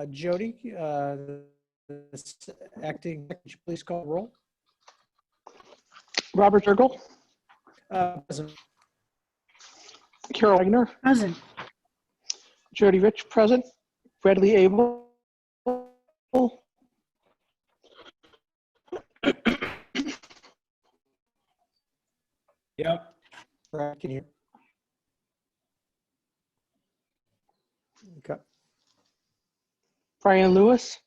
Jody, acting, could you please call the roll? Robert Zirgle. Present. Carol Wagner. Present. Jody Rich, present. Bradley Abel. Yep. Brad, can you? Okay. Brian Lewis.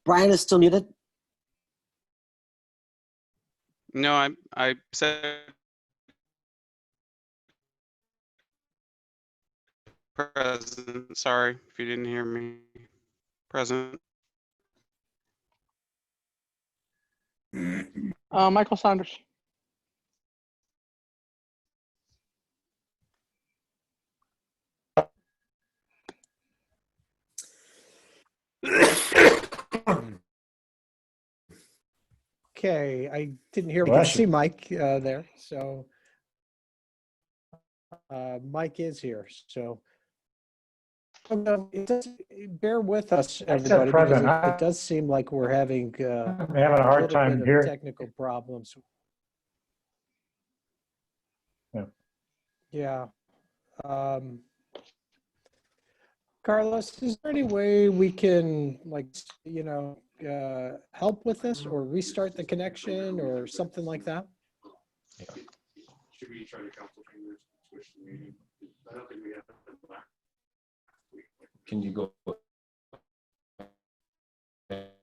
Brian is still muted. No, I said present. Sorry if you didn't hear me. Present. Michael Saunders. Okay, I didn't hear, we can see Mike there, so Mike is here, so it does, bear with us, everybody, because it does seem like we're having I'm having a hard time here. Technical problems. Yeah. Carlos, is there any way we can, like, you know, help with this or restart the connection or something like that? Yeah. Should we try to council chambers switch the meeting? I don't think we have that last week. Can you go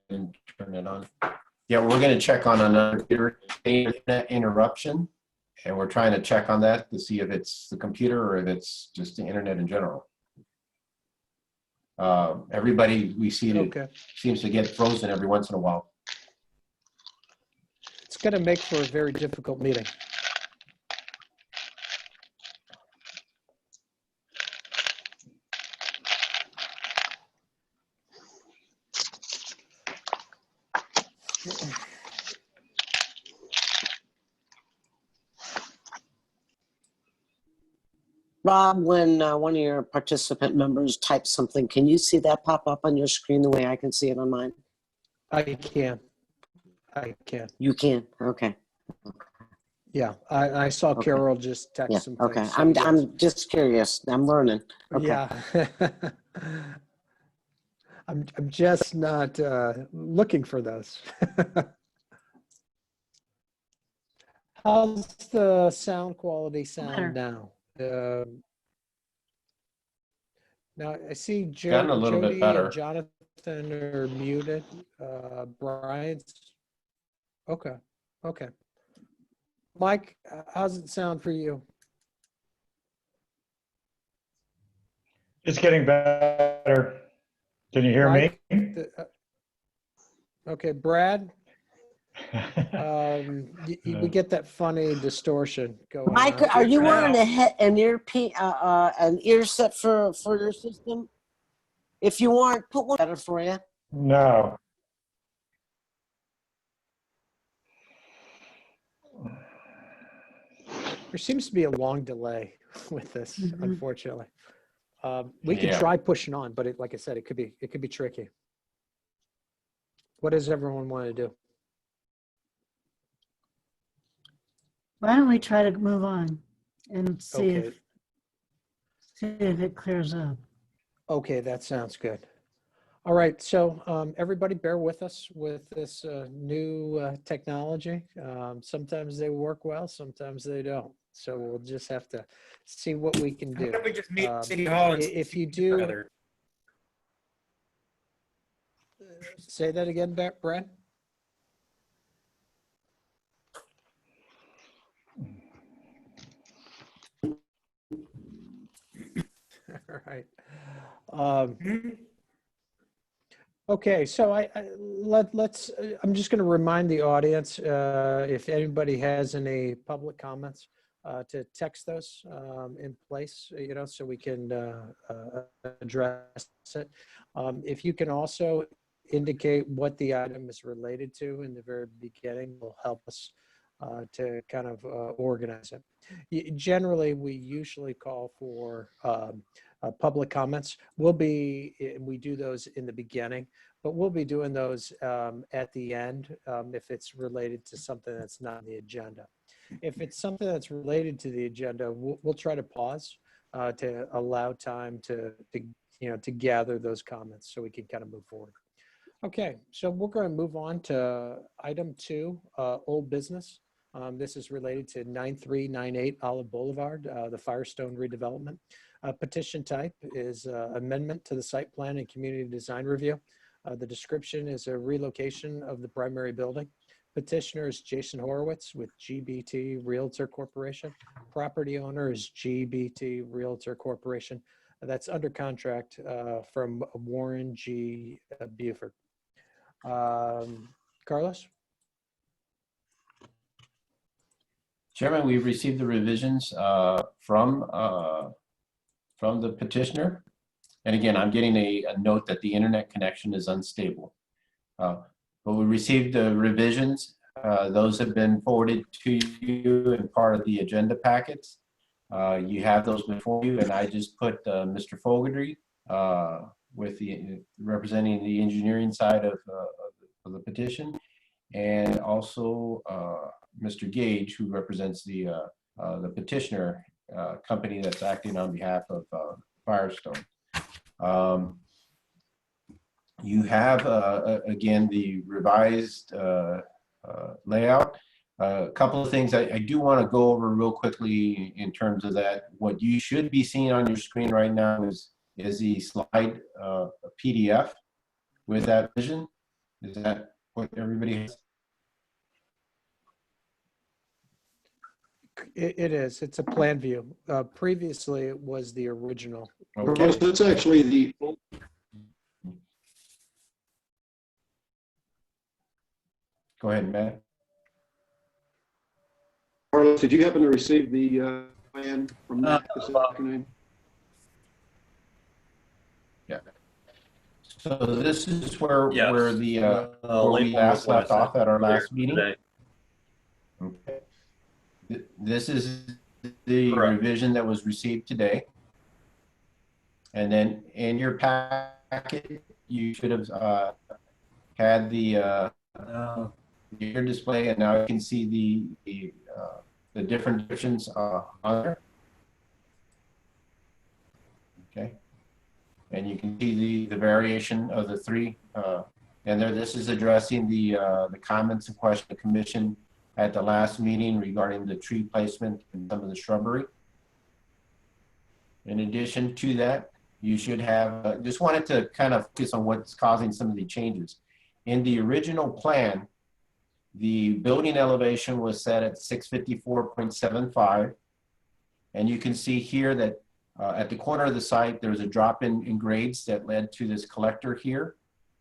and turn it on? Yeah, we're going to check on another internet interruption, and we're trying to check on that to see if it's the computer or if it's just the internet in general. Everybody we see seems to get frozen every once in a while. It's going to make for a very difficult meeting. Rob, when one of your participant members types something, can you see that pop up on your screen the way I can see it on mine? I can. You can? Okay. Yeah, I saw Carol just text some things. Okay, so I'm yes. just curious. I'm learning. Okay. Yeah. I'm just not looking for those. How's the sound quality sound now? Now I see Gotten a little bit Jody better. and Jonathan are muted. Brian's okay. Mike, how's it sound for you? It's getting better. Can you hear Mike, me? Okay, Brad. We get that funny distortion going. Mike, on. are you wearing an ear set for your system? If you aren't, put one better for you. No. There seems to be a long delay with this, unfortunately. We could try pushing on, but like I said, it could be tricky. What does everyone want to do? Why don't we try to move on and see if it clears up? Okay, that sounds good. All right, so everybody bear with us with this new technology. Sometimes they work well, sometimes they don't. So we'll just have to see what we can do. Why don't we just meet at City Hall and if you do, say that again, Brad. All right. Okay, so I'm just going to remind the audience if anybody has any public comments, to text those in place, so we can address it. If you can also indicate what the item is related to in the very beginning, will help us to kind of organize it. Generally, we usually call for public comments. We do those in the beginning, but we'll be doing those at the end if it's related to something that's not on the agenda. If it's something that's related to the agenda, we'll try to pause to allow time to gather those comments so we can kind of move forward. Okay, so we're going to move on to item 2, old business. This is related to 9398 Olive Boulevard, the Firestone redevelopment. Petition type is amendment to the site plan and community design review. The description is a relocation of the primary building. Petitioner is Jason Horowitz with GBT Realtor Corporation. Property owner is GBT Realtor Corporation. That's under contract from Warren G. Buford. Carlos? Chairman, we've received the revisions from the petitioner. And again, I'm getting a note that the internet connection is unstable. But we received the revisions. Those have been forwarded to you in part of the agenda packets. You have those before you, and I just put Mr. Fogarty with representing the engineering side of the petition, and also Mr. Gage, who represents the petitioner company that's acting on behalf of Firestone. You have, again, the revised layout. A couple of things I do want to go over real quickly in terms of that. What you should be seeing on your screen right now is the slide PDF with that vision. Is that what everybody has? It is. It's a plan view. Previously, it was the original. Okay. That's actually the. Go ahead, Matt. Carlos, did you happen to receive the plan from Matt this afternoon? Yeah. So this is where Yes. where we last left off at our last meeting. Today. Okay. This is the Correct. revision that was received today. And then in your packet, you should have had the your display, and now you can see the different options on there. Okay. And you can see the variation of the three. And there, this is addressing the comments and questions of the commission at the last meeting regarding the tree placement and some of the shrubbery. In addition to that, you should have, just wanted to kind of focus on what's causing some of the changes. In the original plan, the building elevation was set at 654.75. And you can see here that at the corner of the site, there's a drop in grades that led to this collector here.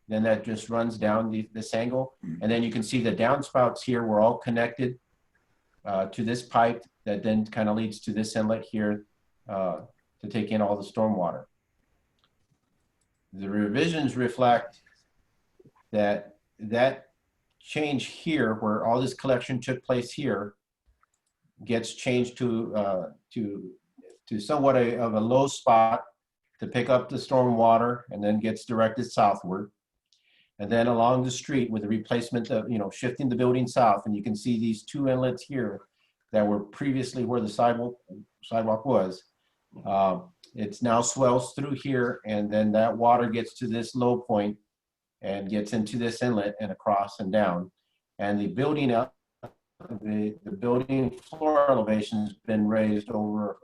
Then that just runs down this angle. And then you can see the downspouts here were all connected to this pipe that then kind of leads to this inlet here to take in all the stormwater. The revisions reflect that change here, where all this collection took place here, gets changed to somewhat of a low spot to pick up the stormwater, and then gets directed southward. And then along the street with the replacement of, shifting the building south, and you can see these two inlets here that were previously where the sidewalk was. It's now swells through here, and then that water gets to this low point and gets into this inlet and across and down. And the building up, the building floor elevation has been raised over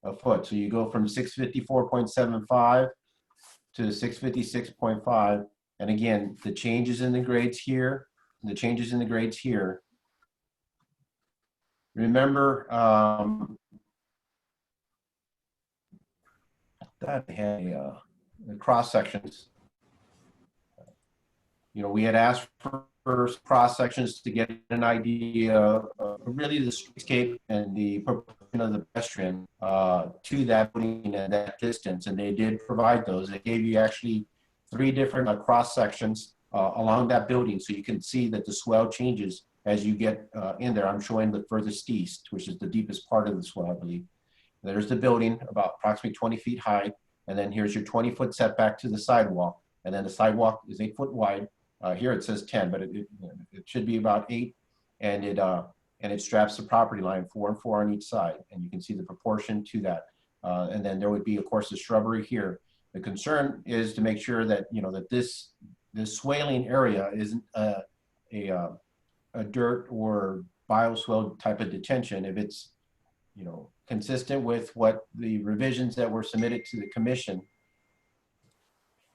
a foot. So you go from 654.75 to 656.5. And again, the changes in the grades here, the changes in the grades here. Remember that had the cross sections. We had asked for first cross sections to get an idea of really the streetscape and the proportion of the pedestrian to that building and that distance. And they did provide those. They gave you actually 3 different cross sections along that building, so you can see that the swell changes as you get in there. I'm showing the furthest east, which is the deepest part of the swell, I believe. There's the building, about approximately 20 feet high, and then here's your 20-foot setback to the sidewalk, and then the sidewalk is 8 foot wide. Here it says 10, but it should be about 8, and it straps the property line 4 and 4 on each side, and you can see the proportion to that. And then there would be, of course, the shrubbery here. The concern is to make sure that that this swaling area isn't a dirt or bioswale type of detention. If it's consistent with what the revisions that were submitted to the commission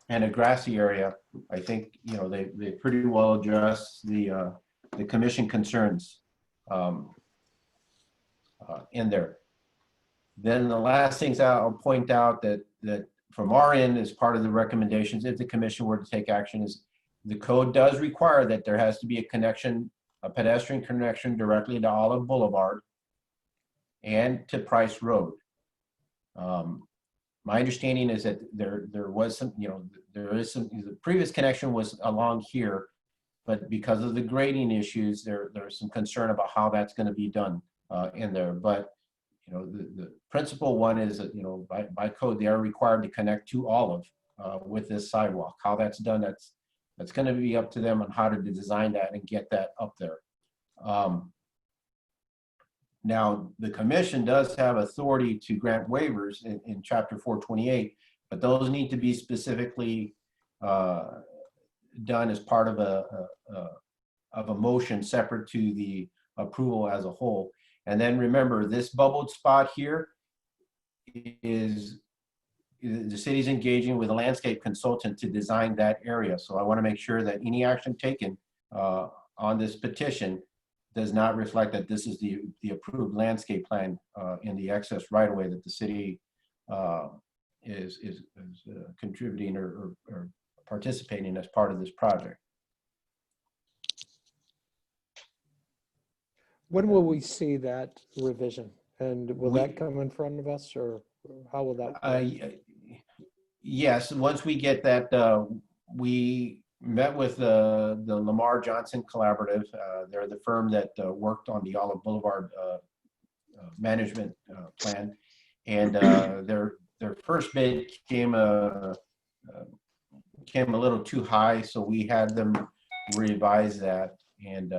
and a grassy area, I think they pretty well address the commission concerns in there. Then the last things I'll point out that from our end as part of the recommendations, if the commission were to take action, is the code does require that there has to be a pedestrian connection directly to Olive Boulevard and to Price Road. My understanding is that there was some, the previous connection was along here, but because of the grading issues, there's some concern about how that's going to be done in there. But the principal one is that by code they are required to connect to Olive with this sidewalk. How that's done, that's going to be up to them on how to design that and get that up there. Now, the commission does have authority to grant waivers in Chapter 428, but those need to be specifically done as part of a motion separate to the approval as a whole. And then remember, this bubbled spot here is the city's engaging with a landscape consultant to design that area. So I want to make sure that any action taken on this petition does not reflect that this is the approved landscape plan in the excess right of way that the city is contributing or participating as part of this project. When will we see that revision? And will that come in front of us, or how will that? Yes, once we get that, we met with the Lamar Johnson Collaborative. They're the firm that worked on the Olive Boulevard management plan, and their first bid came a little too high, so we had them revise that, and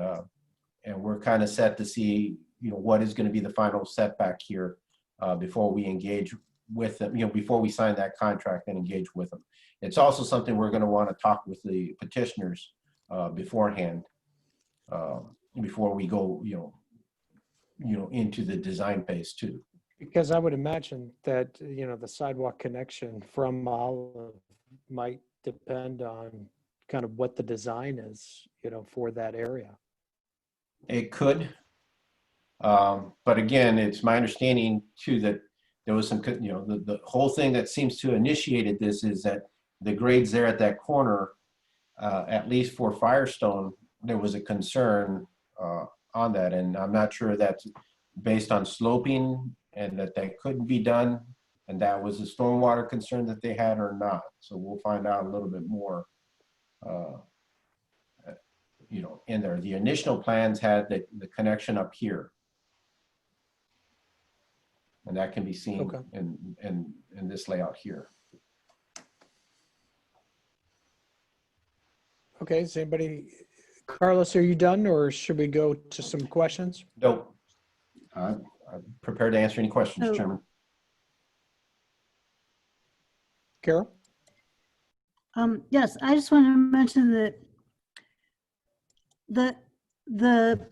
we're kind of set to see what is going to be the final setback here before we engage with them, before we sign that contract and engage with them. It's also something we're going to want to talk with the petitioners beforehand, before we go, into the design phase too. Because I would imagine that, the sidewalk connection from Olive might depend on kind of what the design is, for that area. It could, but again, it's my understanding too that there was some, the whole thing that seems to initiated this is that the grades there at that corner, at least for Firestone, there was a concern on that, and I'm not sure that's based on sloping and that couldn't be done, and that was a stormwater concern that they had or not. So we'll find out a little bit more, in there. The initial plans had the connection up here, and that can be seen in this layout here. Okay, is anybody, Carlos, are you done, or should we go to some questions? Nope. I'm prepared to answer any questions, Chairman. Carol? Yes, I just want to mention that the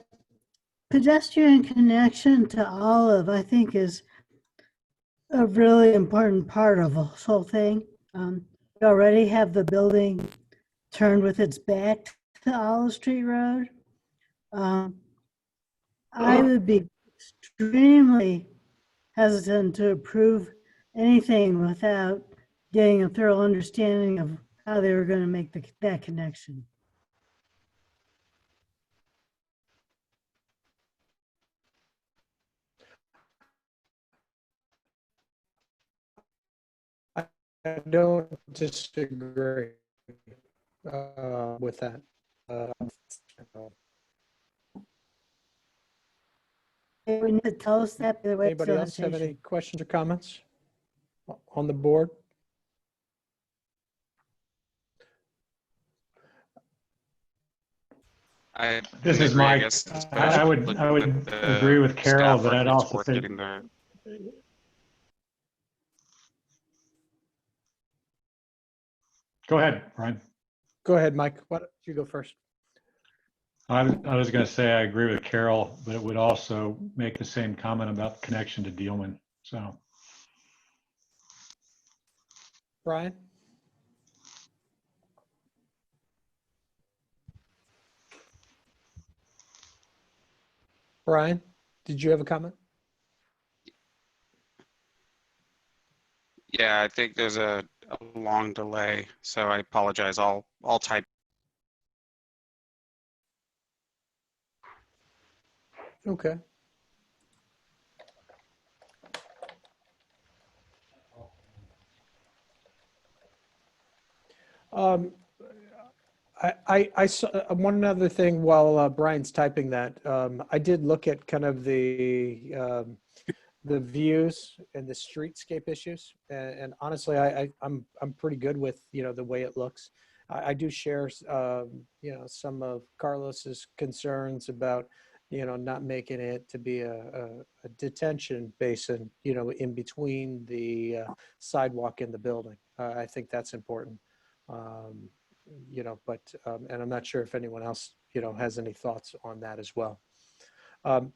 pedestrian connection to Olive, I think, is a really important part of the whole thing. We already have the building turned with its back to Olive Street Road. I would be extremely hesitant to approve anything without getting a thorough understanding of how they were going to make that connection. I don't disagree with that. We need to tell us that. By the way, Anybody else have any questions or comments on the board? This can is agree, I Mike. guess, I would with the agree with Carol, staff but work, I'd it's also worth say getting the go ahead, Brian. Go ahead, Mike. Why don't you go first? I was going to say I agree with Carol, but it would also make the same comment about the connection to Dealman. So Brian? Brian, did you have a comment? Yeah, I think there's a long delay, so I apologize. I'll type. Okay. I saw one other thing while Brian's typing that. I did look at kind of the views and the streetscape issues, and honestly, I'm pretty good with the way it looks. I do share some of Carlos's concerns about not making it to be a detention basin in between the sidewalk and the building. I think that's important. But and I'm not sure if anyone else has any thoughts on that as well.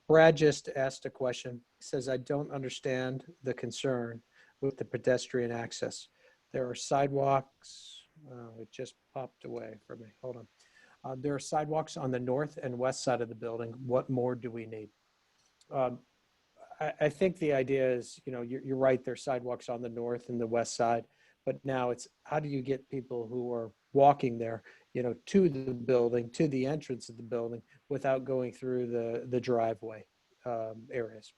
Brad just asked a question. He says, I don't understand the concern with the pedestrian access. There are sidewalks. It just popped away from me. Hold on. There are sidewalks on the north and west side of the building. What more do we need? I think the idea is, you're right. There's sidewalks on the north and the west side, but now it's how do you get people who are walking there, to the building, to the entrance of the building without going through the driveway areas.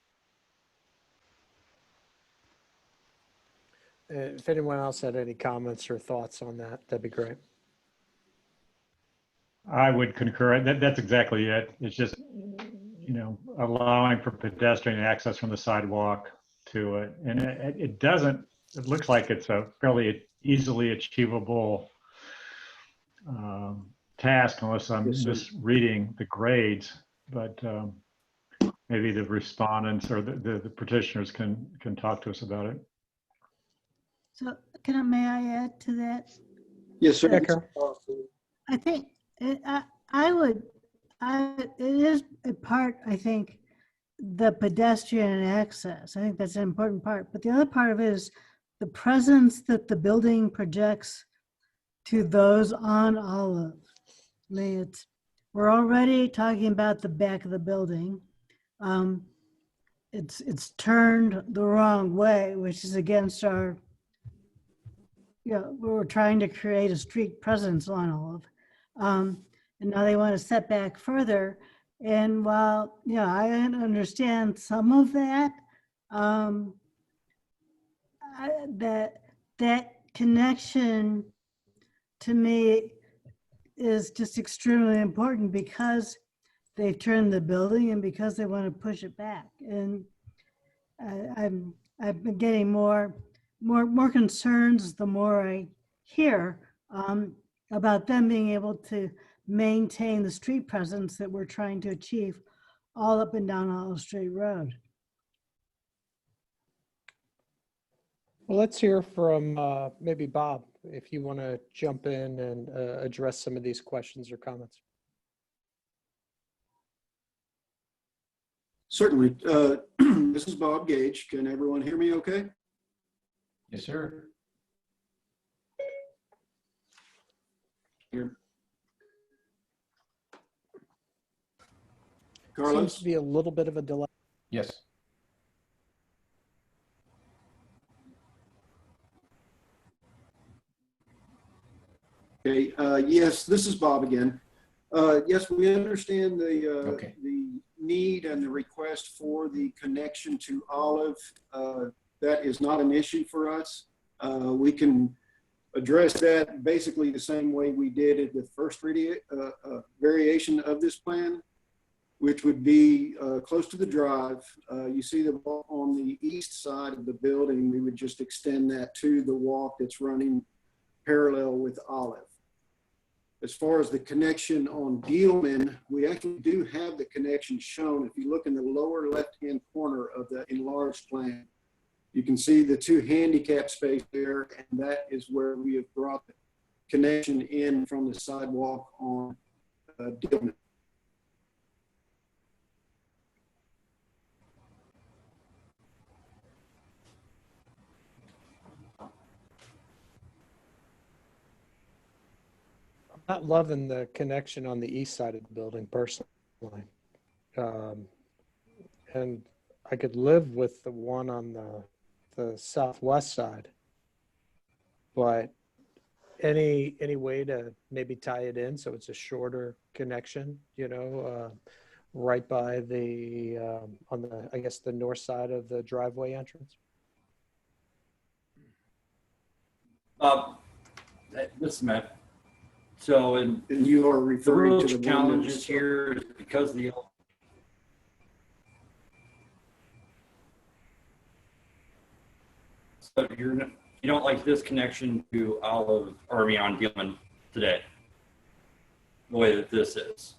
If anyone else had any comments or thoughts on that, that'd be great. I would concur. That's exactly it. It's just, allowing for pedestrian access from the sidewalk to it. And it looks like it's a fairly easily achievable task unless I'm misreading the grades, but maybe the respondents or the petitioners can talk to us about it. So may I add to that? Yes, sir. I think it is a part, I think, the pedestrian access. I think that's an important part. But the other part of it is the presence that the building projects to those on Olive. I mean, we're already talking about the back of the building. It's turned the wrong way, which is against our, we're trying to create a street presence on Olive. And now they want to set back further. And while, I understand some of that, that connection to me is just extremely important because they've turned the building and because they want to push it back. And I've been getting more concerns the more I hear about them being able to maintain the street presence that we're trying to achieve all up and down Olive Street Road. Well, let's hear from maybe Bob, if you want to jump in and address some of these questions or comments. Certainly. This is Bob Gage. Can everyone hear me okay? Yes, sir. Here. Seems Carlos? to be a little bit of a delay. Yes. Okay. Yes, this is Bob again. Yes, we understand the need and the request for the connection to Olive. That is not an issue for us. We can address that basically the same way we did it with first variation of this plan, which would be close to the drive. You see the walk on the east side of the building. We would just extend that to the walk that's running parallel with Olive. As far as the connection on Dealman, we actually do have the connection shown. If you look in the lower left-hand corner of the enlarged plan, you can see the two handicap space there, and that is where we have brought the connection in from the sidewalk on Dealman. Not loving the connection on the east side of the building personally. And I could live with the one on the southwest side, but any way to maybe tie it in so it's a shorter connection, you know, right by the, on the, I guess, the north side of the driveway entrance? This is Matt. So, and you are the referring real to the challenges here is because the so you don't like this connection to Olive or on Dealman today, the way that this is.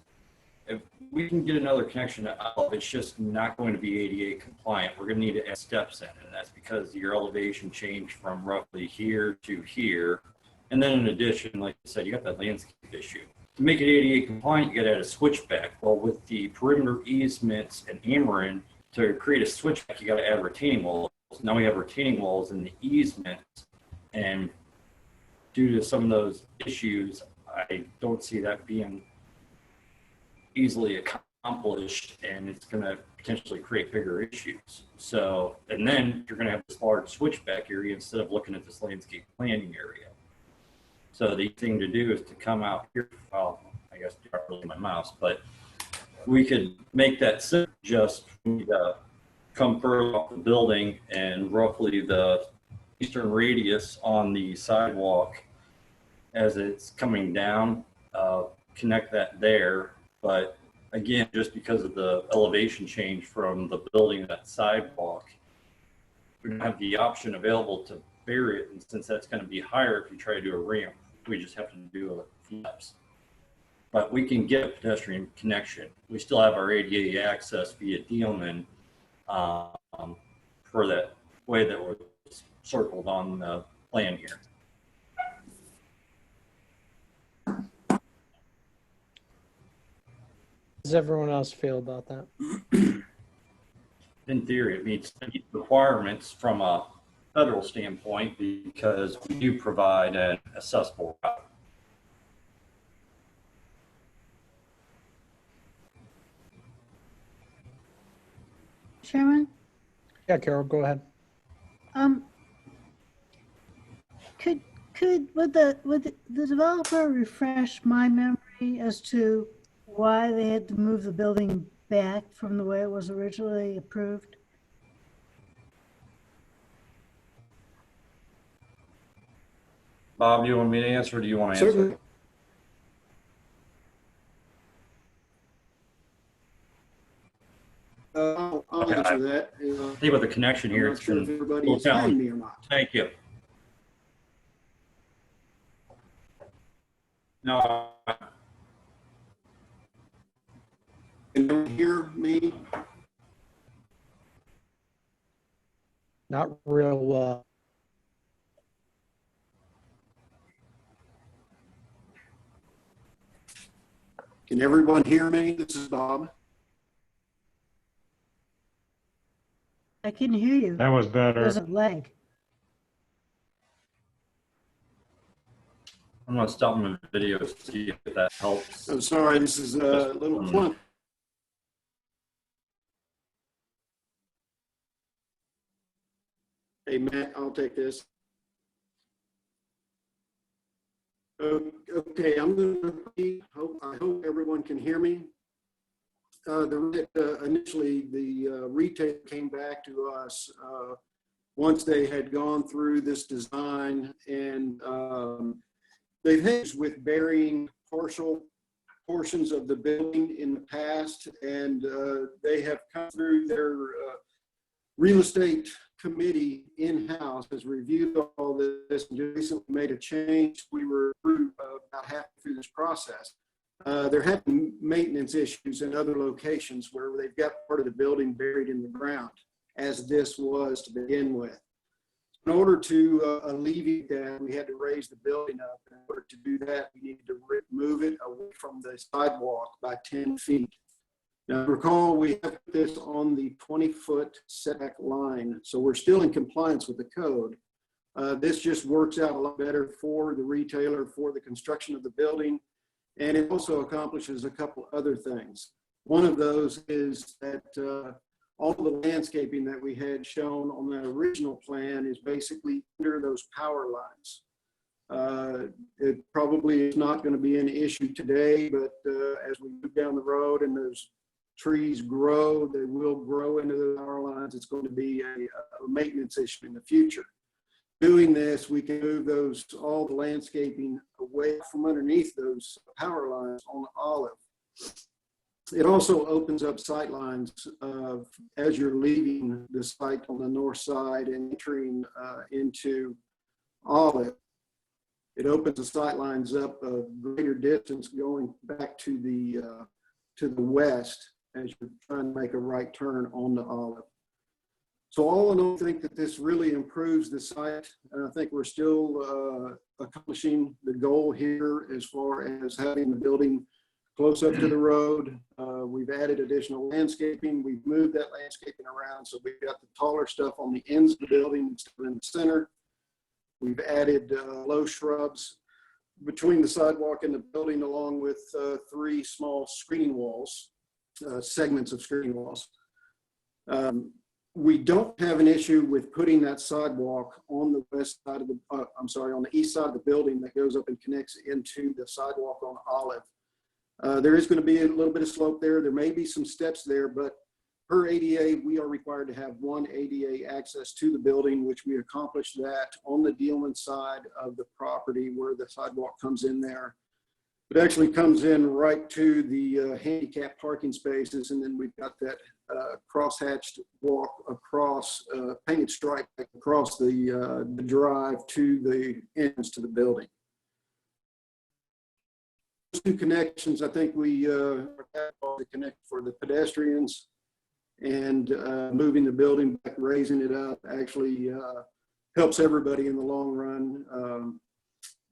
If we can get another connection to Olive, it's just not going to be ADA compliant. We're going to need to add steps in, and that's because your elevation changed from roughly here to here. And then in addition, like I said, you got that landscape issue. To make it ADA compliant, you got to add a switchback. Well, with the perimeter easements and Ameren, to create a switchback, you got to add retaining walls. Now we have retaining walls in the easements, and due to some of those issues, I don't see that being easily accomplished, and it's going to potentially create bigger issues. So, and then you're going to have this large switchback area instead of looking at this landscape planning area. So the thing to do is to come out here. Well, I guess not really my mouse, but we could make that just come further off the building and roughly the eastern radius on the sidewalk as it's coming down, connect that there. But again, just because of the elevation change from the building to that sidewalk, we don't have the option available to bury it. And since that's going to be higher if you try to do a ramp, we just have to do a few steps. But we can get a pedestrian connection. We still have our ADA access via Dealman for that way that was circled on the plan here. How does everyone else feel about that? In theory, it meets requirements from a federal standpoint because we do provide an accessible route. Chairman? Yeah, Carol, go ahead. Would the developer refresh my memory as to why they had to move the building back from the way it was originally approved? Bob, do you want me to answer or do you want to answer? Certainly. I'll answer that. I think with the connection here, it's sure been if everybody a little is hearing challenging. me or not. Thank you. No, Can you hear me? Not real well. Can everyone hear me? This is Bob. I can hear you. That was better. There's a lag. I'm going to stop my video to see if that helps. I'm sorry, this is a little clump. Hey, Matt, I'll take this. Okay, I'm going to repeat. I hope everyone can hear me. Initially, the retailer came back to us once they had gone through this design, and they've had with burying partial portions of the building in the past, and they have come through their real estate committee in-house has reviewed all this and just recently made a change. We were about half through this process. There have been maintenance issues in other locations where they've got part of the building buried in the ground, as this was to begin with. In order to alleviate that, we had to raise the building up. In order to do that, we needed to move it away from the sidewalk by 10 feet. Now, recall, we have this on the 20-foot setback line, so we're still in compliance with the code. This just works out a lot better for the retailer, for the construction of the building, and it also accomplishes a couple other things. One of those is that all of the landscaping that we had shown on that original plan is basically under those power lines. It probably is not going to be an issue today, but as we move down the road and those trees grow, they will grow into the power lines. It's going to be a maintenance issue in the future. Doing this, we can move all the landscaping away from underneath those power lines on Olive. It also opens up sight lines as you're leaving the site on the north side and entering into Olive. It opens the sight lines up a greater distance going back to the west as you're trying to make a right turn on the Olive. So all in all, I think that this really improves the site, and I think we're still accomplishing the goal here as far as having the building close up to the road. We've added additional landscaping. We've moved that landscaping around, so we've got the taller stuff on the ends of the building instead of in the center. We've added low shrubs between the sidewalk and the building, along with 3 small screening walls, segments of screening walls. We don't have an issue with putting that sidewalk on the west side of the, on the east side of the building that goes up and connects into the sidewalk on Olive. There is going to be a little bit of slope there. There may be some steps there, but per ADA, we are required to have 1 ADA access to the building, which we accomplished that on the Dealman side of the property where the sidewalk comes in there. It actually comes in right to the handicap parking spaces, and then we've got that cross-hatched walk across, painted stripe across the drive to the entrance to the building. Those 2 connections, I think we have to connect for the pedestrians, and moving the building back, raising it up, actually helps everybody in the long run.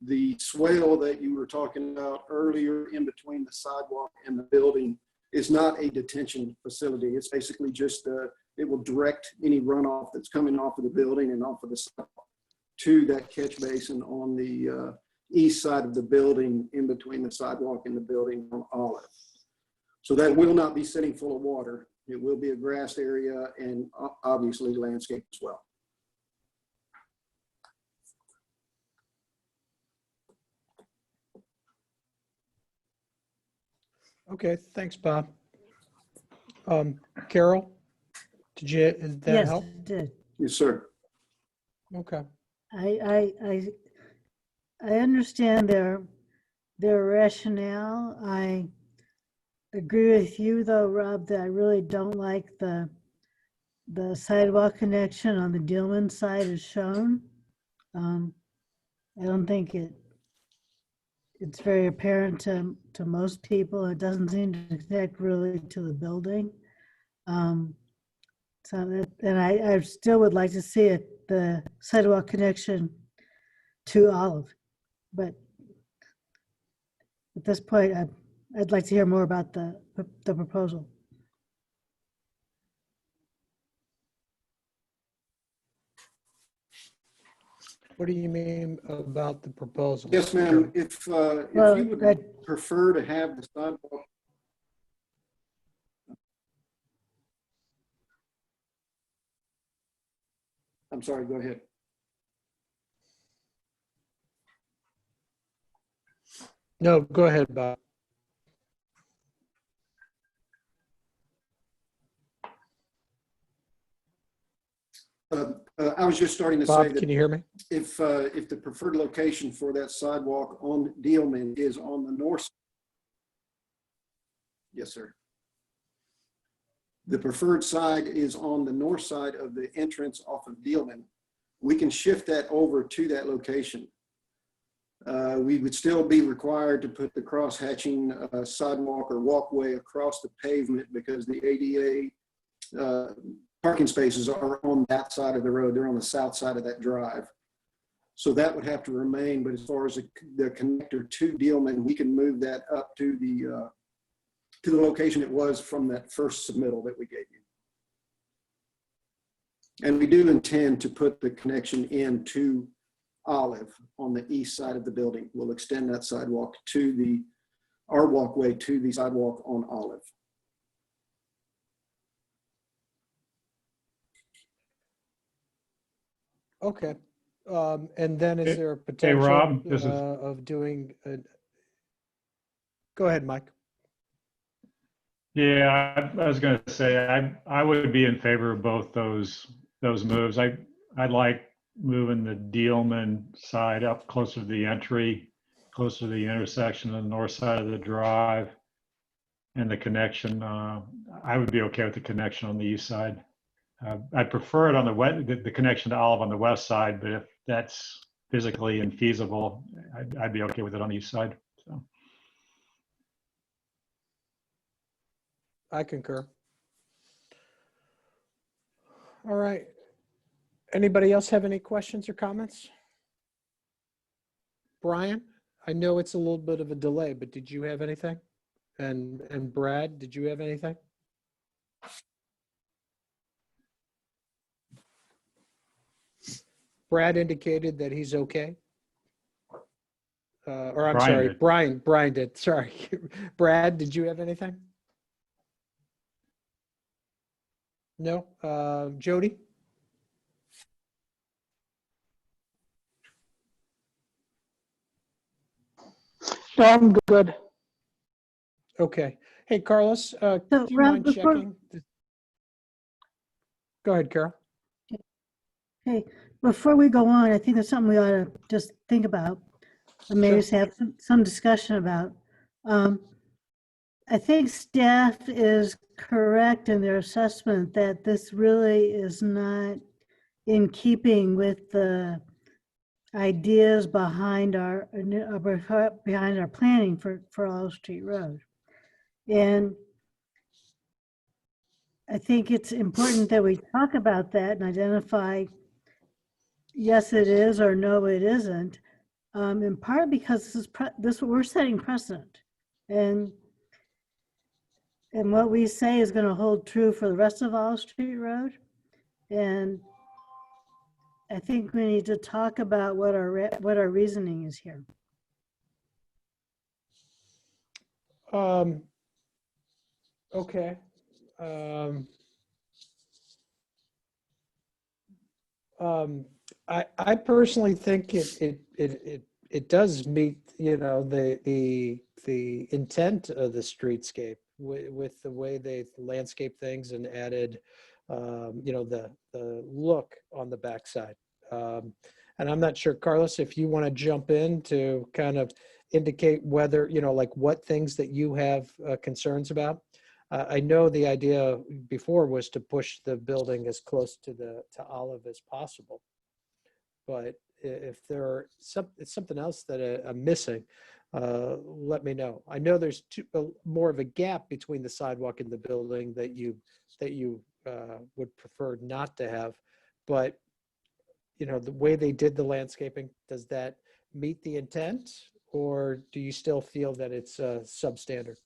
The swale that you were talking about earlier in between the sidewalk and the building is not a detention facility. It's basically just, it will direct any runoff that's coming off of the building and off of the sidewalk to that catch basin on the east side of the building in between the sidewalk and the building on Olive. So that will not be sitting full of water. It will be a grassed area and obviously landscape as well. Okay, thanks, Bob. Carol, did that Yes, help? it did. Yes, sir. Okay. I understand their rationale. I agree with you though, Rob, that I really don't like the sidewalk connection on the Dealman side as shown. I don't think it's very apparent to most people. It doesn't seem to connect really to the building. And I still would like to see the sidewalk connection to Olive, but at this point, I'd like to hear more about the proposal. What do you mean about the proposal? Yes, ma'am. If you would prefer to have the sidewalk. I'm sorry, go ahead. No, go ahead, Bob. I was just starting to say Bob, that can you hear me? if the preferred location for that sidewalk on Dealman is on the north. Yes, sir. The preferred side is on the north side of the entrance off of Dealman. We can shift that over to that location. We would still be required to put the cross-hatching sidewalk or walkway across the pavement because the ADA parking spaces are on that side of the road. They're on the south side of that drive. So that would have to remain, but as far as the connector to Dealman, we can move that up to the location it was from that first submittal that we gave you. And we do intend to put the connection into Olive on the east side of the building. We'll extend that sidewalk to our walkway to the sidewalk on Olive. Okay. And then is there a Hey, potential Rob, this is of doing go ahead, Mike. Yeah, I was going to say I would be in favor of both those moves. I like moving the Dealman side up closer to the entry, closer to the intersection on the north side of the drive, and the connection. I would be okay with the connection on the east side. I'd prefer it on the connection to Olive on the west side, but if that's physically infeasible, I'd be okay with it on the east side. So. I concur. All right. Anybody else have any questions or comments? Brian, I know it's a little bit of a delay, but did you have anything? And Brad, did you have anything? Brad indicated that he's okay. Or I'm Brian sorry, did. Brian did. Sorry. Brad, did you have anything? No. Jody? No, I'm good. Okay. Hey, Carlos, So, do you Rob, mind before- checking? Go ahead, Carol. Hey, before we go on, I think there's something we ought to just think about, or maybe Sure. just have some discussion about. I think staff is correct in their assessment that this really is not in keeping with the ideas behind our planning for Olive Street Road. And I think it's important that we talk about that and identify, yes, it is, or no, it isn't. In part because this we're setting precedent, and what we say is going to hold true for the rest of Olive Street Road. And I think we need to talk about what our reasoning is here. Okay. I personally think it does meet, you know, the intent of the streetscape with the way they landscape things and added, you know, the look on the backside. And I'm not sure, Carlos, if you want to jump in to kind of indicate whether, you know, like what things that you have concerns about. I know the idea before was to push the building as close to Olive as possible. But if there it's something else that I'm missing, let me know. I know there's more of a gap between the sidewalk and the building that you would prefer not to have, but you know, the way they did the landscaping, does that meet the intent, or do you still feel that it's substandard?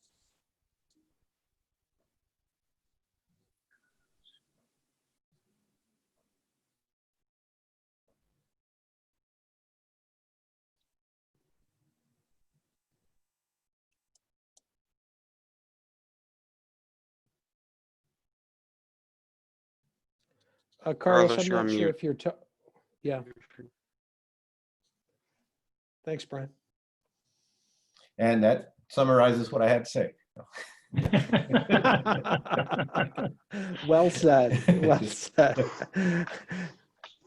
Carlos, Carlos, I'm you're not on sure mute. if you're, yeah. Thanks, Brian. And that summarizes what I had to say. Well said. Well said.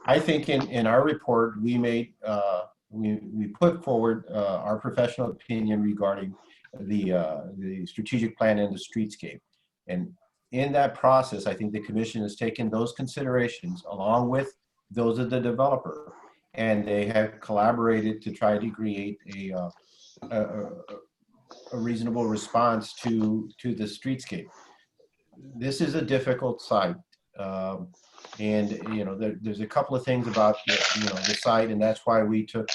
I think in our report, we made, we put forward our professional opinion regarding the strategic plan and the streetscape. And in that process, I think the commission has taken those considerations along with those of the developer, and they have collaborated to try to create a reasonable response to the streetscape. This is a difficult site. And there's a couple of things about the site, and that's why we took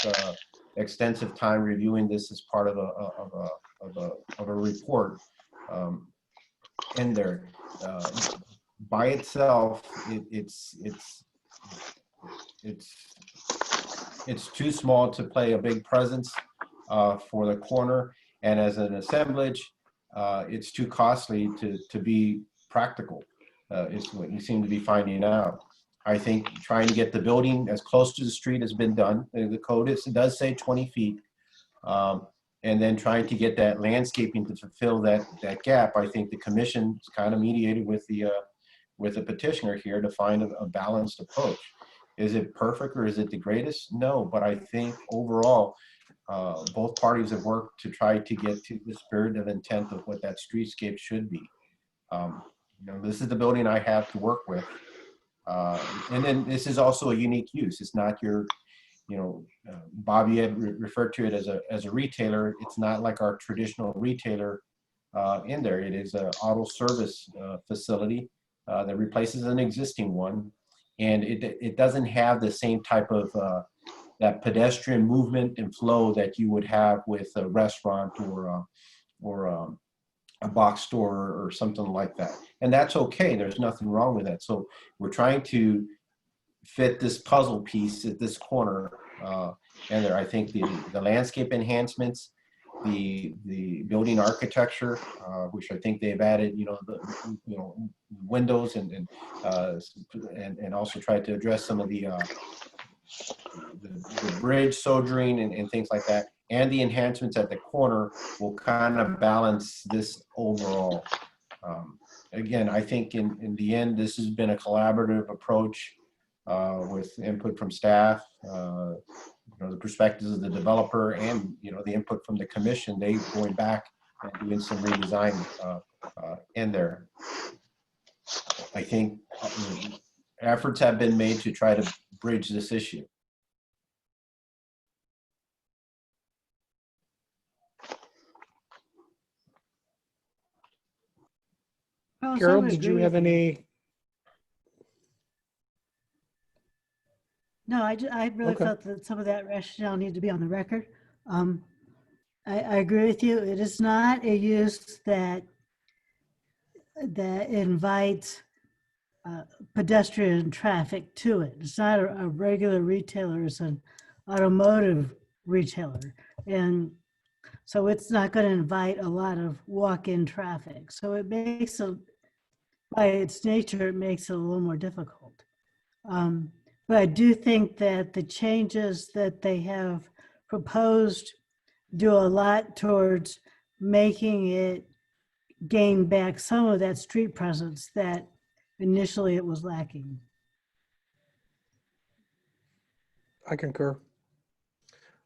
extensive time reviewing this as part of a report in there. By itself, it's too small to play a big presence for the corner, and as an assemblage, it's too costly to be practical. Is what you seem to be finding out. I think trying to get the building as close to the street has been done. The code it does say 20 feet. And then trying to get that landscaping to fulfill that gap. I think the commission kind of mediated with the petitioner here to find a balanced approach. Is it perfect or is it the greatest? No, but I think overall, both parties have worked to try to get to the spirit of intent of what that streetscape should be. This is the building I have to work with. And then this is also a unique use. It's not your, Bobby had referred to it as a retailer. It's not like our traditional retailer in there. It is an auto service facility that replaces an existing one. And it doesn't have the same type of that pedestrian movement and flow that you would have with a restaurant or a box store or something like that. And that's okay. There's nothing wrong with that. So we're trying to fit this puzzle piece at this corner and there. I think the landscape enhancements, the building architecture, which I think they've added, windows and also tried to address some of the bridge soldering and things like that. And the enhancements at the corner will kind of balance this overall. Again, I think in the end, this has been a collaborative approach with input from staff, the perspectives of the developer, and the input from the commission. They going back and doing some redesign in there. I think efforts have been made to try to bridge this issue. Carol, did you have any? No, I really Okay. felt that some of that rationale needed to be on the record. I agree with you. It is not a use that invites pedestrian traffic to it. It's not a regular retailer. It's an automotive retailer. And so it's not going to invite a lot of walk-in traffic. So it makes by its nature, it makes it a little more difficult. But I do think that the changes that they have proposed do a lot towards making it gain back some of that street presence that initially it was lacking. I concur.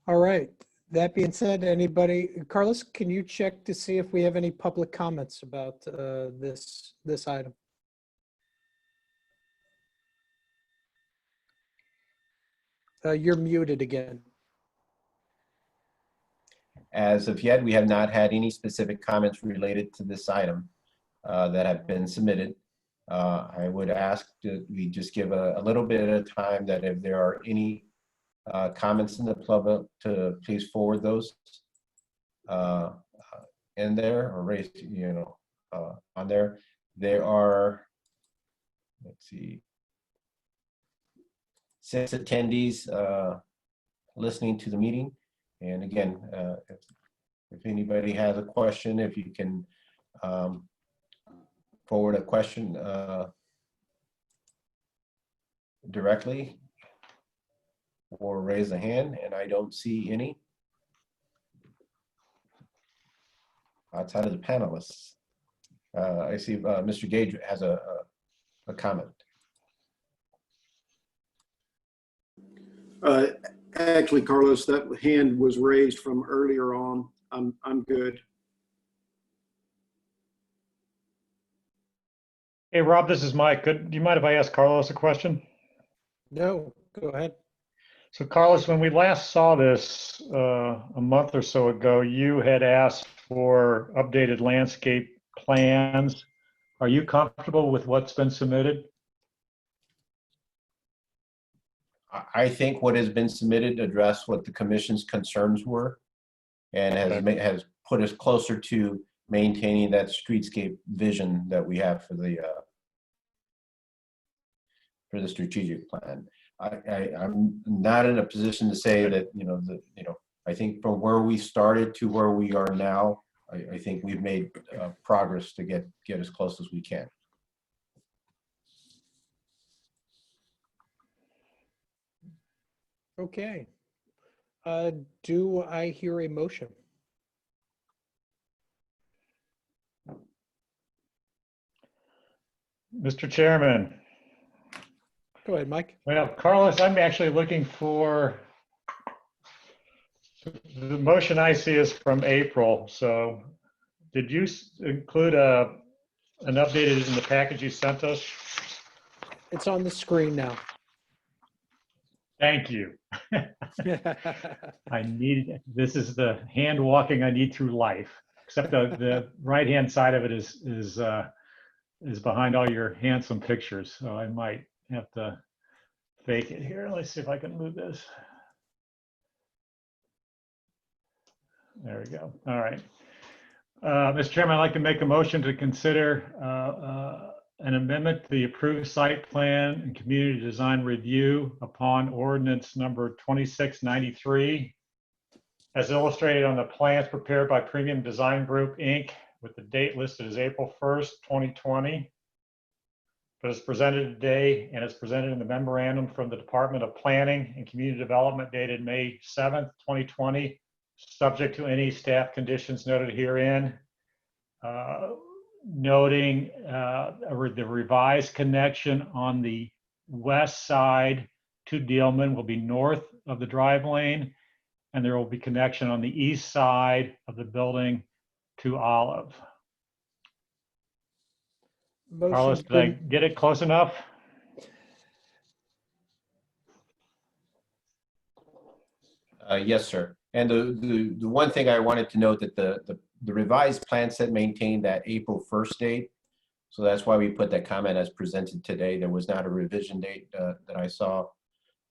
All right. That being said, anybody, Carlos, can you check to see if we have any public comments about this item? You're muted again. As of yet, we have not had any specific comments related to this item that have been submitted. I would ask that we just give a little bit of time, that if there are any comments in the public, to please forward those in there or raise, on there. There are, let's see, 6 attendees listening to the meeting. And again, if anybody has a question, if you can forward a question directly or raise a hand, and I don't see any outside of the panelists. I see Mr. Gage has a comment. Actually, Carlos, that hand was raised from earlier on. I'm good. Hey, Rob, this is Mike. Do you mind if I ask Carlos a question? No, go ahead. So Carlos, when we last saw this a month or so ago, you had asked for updated landscape plans. Are you comfortable with what's been submitted? I think what has been submitted addressed what the commission's concerns were and has put us closer to maintaining that streetscape vision that we have for the strategic plan. I'm not in a position to say that, I think from where we started to where we are now, I think we've made progress to get as close as we can. Okay. Do I hear a motion? Mr. Chairman. Go ahead, Mike. Well, Carlos, I'm actually looking for, the motion I see is from April. So did you include an updated in the package you sent us? It's on the screen now. Thank you. This is the hand walking I need through life, except the right-hand side of it is behind all your handsome pictures. So I might have to fake it here. Let's see if I can move this. There we go. All right. Mr. Chairman, I'd like to make a motion to consider an amendment to the approved site plan and community design review upon ordinance number 2693 as illustrated on the plans prepared by Premium Design Group, Inc., with the date listed as April 1st, 2020. But it's presented today and it's presented in the memorandum from the Department of Planning and Community Development dated May 7th, 2020, subject to any staff conditions noted herein. Noting the revised connection on the west side to Dealman will be north of the drive lane, and there will be connection on the east side of the building to Olive. Carlos, did I get it close enough? Yes, sir. And the one thing I wanted to note that the revised plan set maintained that April 1st date. So that's why we put that comment as presented today. There was not a revision date that I saw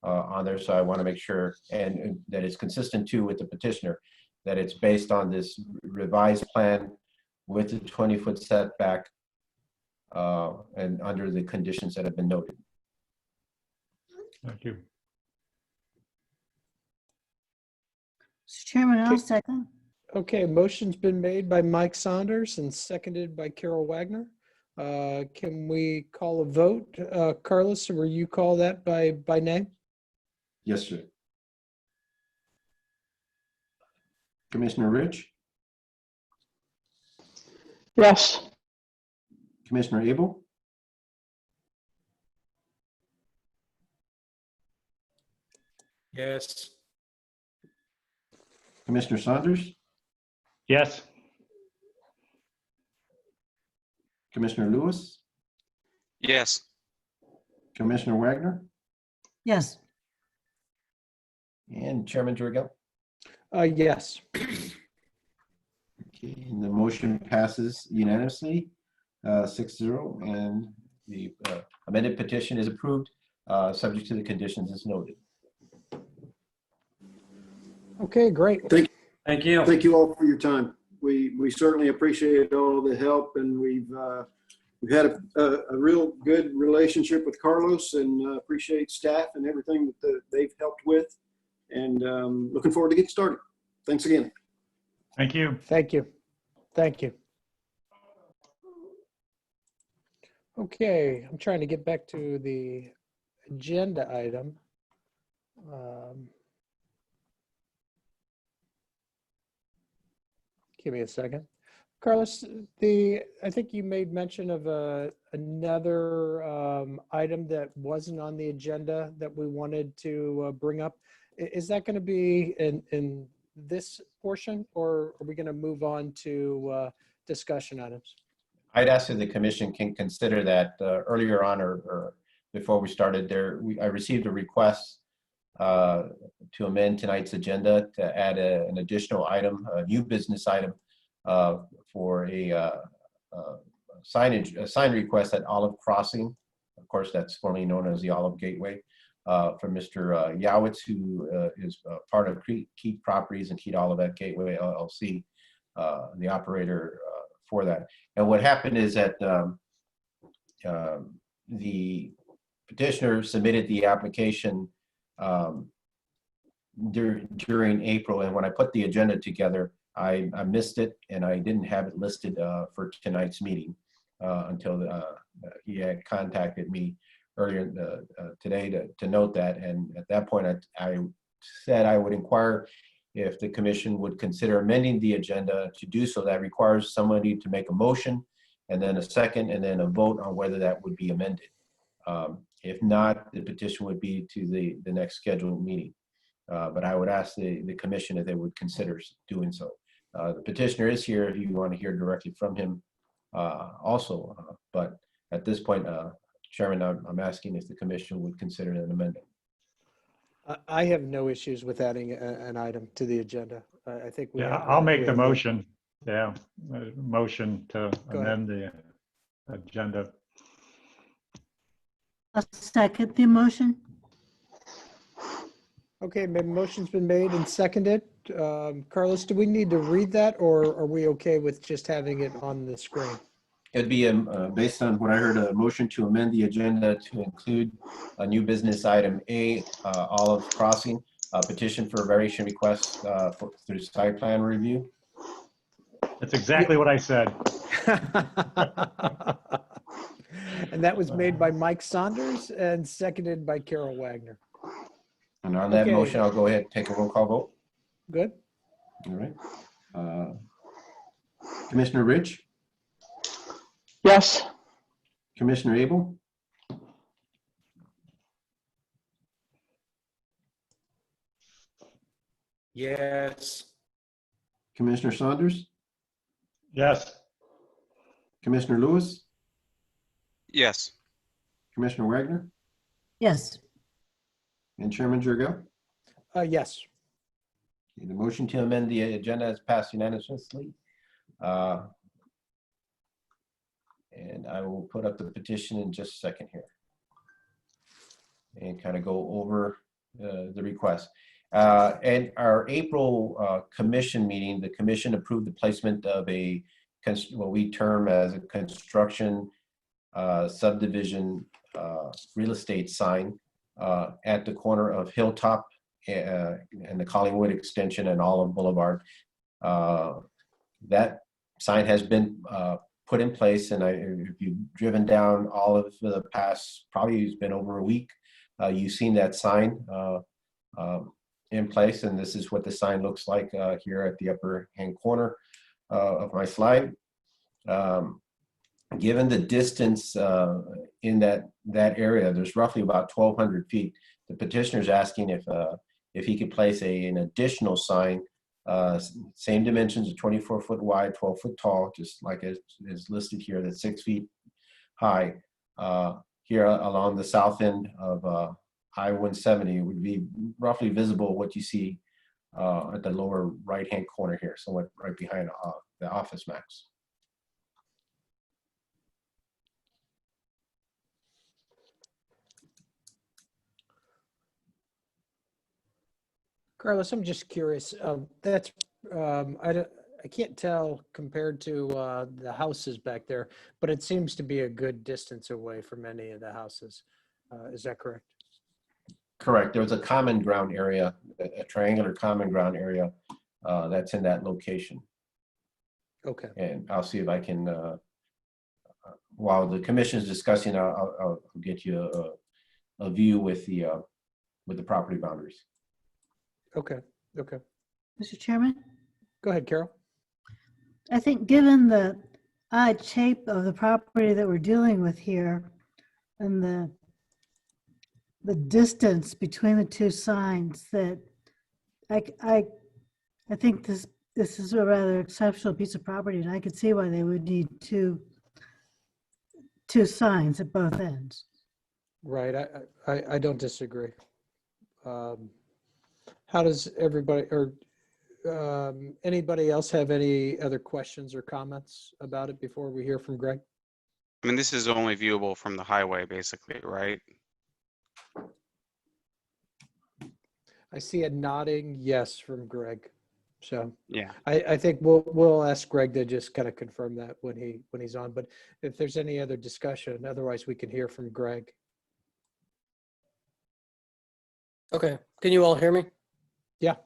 on there. So I want to make sure and that it's consistent too with the petitioner, that it's based on this revised plan with the 20-foot setback and under the conditions that have been noted. Thank you. Mr. Chairman, I'll second. Okay, motion's been made by Mike Saunders and seconded by Carol Wagner. Can we call a vote? Carlos, will you call that by name? Yes, sir. Commissioner Rich? Yes. Commissioner Abel? Yes. Commissioner Saunders? Yes. Commissioner Lewis? Yes. Commissioner Wagner? Yes. And Chairman Jurgel? Yes. Okay, and the motion passes unanimously, 6-0, and the amended petition is approved, subject to the conditions as noted. Okay, great. Thank you. Thank you all for your time. We certainly appreciate all the help, and we've had a real good relationship with Carlos, and appreciate staff and everything that they've helped with, and looking forward to getting started. Thanks again. Thank you. Thank you. Thank you. Okay, I'm trying to get back to the agenda item. Give me a second. Carlos, I think you made mention of another item that wasn't on the agenda that we wanted to bring up. Is that going to be in this portion, or are we going to move on to discussion items? I'd ask if the commission can consider that earlier on or before we started there. I received a request to amend tonight's agenda to add an additional item, a new business item for a sign request at Olive Crossing. Of course, that's formerly known as the Olive Gateway, from Mr. Yowitz, who is part of Keat Properties and Keat Olivet Gateway LLC, the operator for that. And what happened is that the petitioner submitted the application during April, and when I put the agenda together, I missed it, and I didn't have it listed for tonight's meeting until he had contacted me earlier today to note that. And at that point, I said I would inquire if the commission would consider amending the agenda to do so. That requires somebody to make a motion, and then a second, and then a vote on whether that would be amended. If not, the petition would be to the next scheduled meeting. But I would ask the commission if they would consider doing so. The petitioner is here if you want to hear directly from him also. But at this point, Chairman, I'm asking if the commission would consider an amendment. I have no issues with adding an item to the agenda. I think we. Yeah, I'll make the motion. Yeah, motion to amend the agenda. I'll second the motion. Okay, motion's been made and seconded. Carlos, do we need to read that, or are we okay with just having it on the screen? It'd be based on what I heard, a motion to amend the agenda to include a new business item A, Olive Crossing, a petition for a variation request through site plan review. That's exactly what I said. And that was made by Mike Saunders and seconded by Carol Wagner. And on that Okay. motion, I'll go ahead and take a roll call vote. Good. All right. Commissioner Rich, Yes. Commissioner Abel, Yes. Commissioner Saunders, Yes. Commissioner Lewis, Yes. Commissioner Wagner, Yes. and Chairman Jurgel. Yes. The motion to amend the agenda has passed unanimously. And I will put up the petition in just a second here and kind of go over the request. And our April commission meeting, the commission approved the placement of what we term as a construction subdivision real estate sign at the corner of Hilltop and the Collingwood Extension and Olive Boulevard. That sign has been put in place, and if you've driven down Olive for the past, probably it's been over a week, you've seen that sign in place, and this is what the sign looks like here at the upper hand corner of my slide. Given the distance in that area, there's roughly about 1,200 feet. The petitioner is asking if he could place an additional sign, same dimensions of 24-foot wide, 12-foot tall, just like it is listed here, that's 6 feet high. Here along the south end of I-170 would be roughly visible what you see at the lower right-hand corner here, somewhat right behind the Office Max. Carlos, I'm just curious. That's I can't tell compared to the houses back there, but it seems to be a good distance away from any of the houses. Is that correct? Correct. There's a common ground area, a triangular common ground area that's in that location. Okay. And I'll see if I can, while the commission is discussing, I'll get you a view with the property boundaries. Okay. Okay. Mr. Chairman, Go ahead, Carol. I think given the odd shape of the property that we're dealing with here and the distance between the two signs, that I think this is a rather exceptional piece of property, and I could see why they would need two signs at both ends. Right, I don't disagree. How does everybody, or anybody else have any other questions or comments about it before we hear from Greg? I mean, this is only viewable from the highway, basically, right? I see a nodding yes from Greg. So Yeah. I think we'll ask Greg to just kind of confirm that when he's on. But if there's any other discussion, otherwise we can hear from Greg. Okay, can you all hear me? Yeah.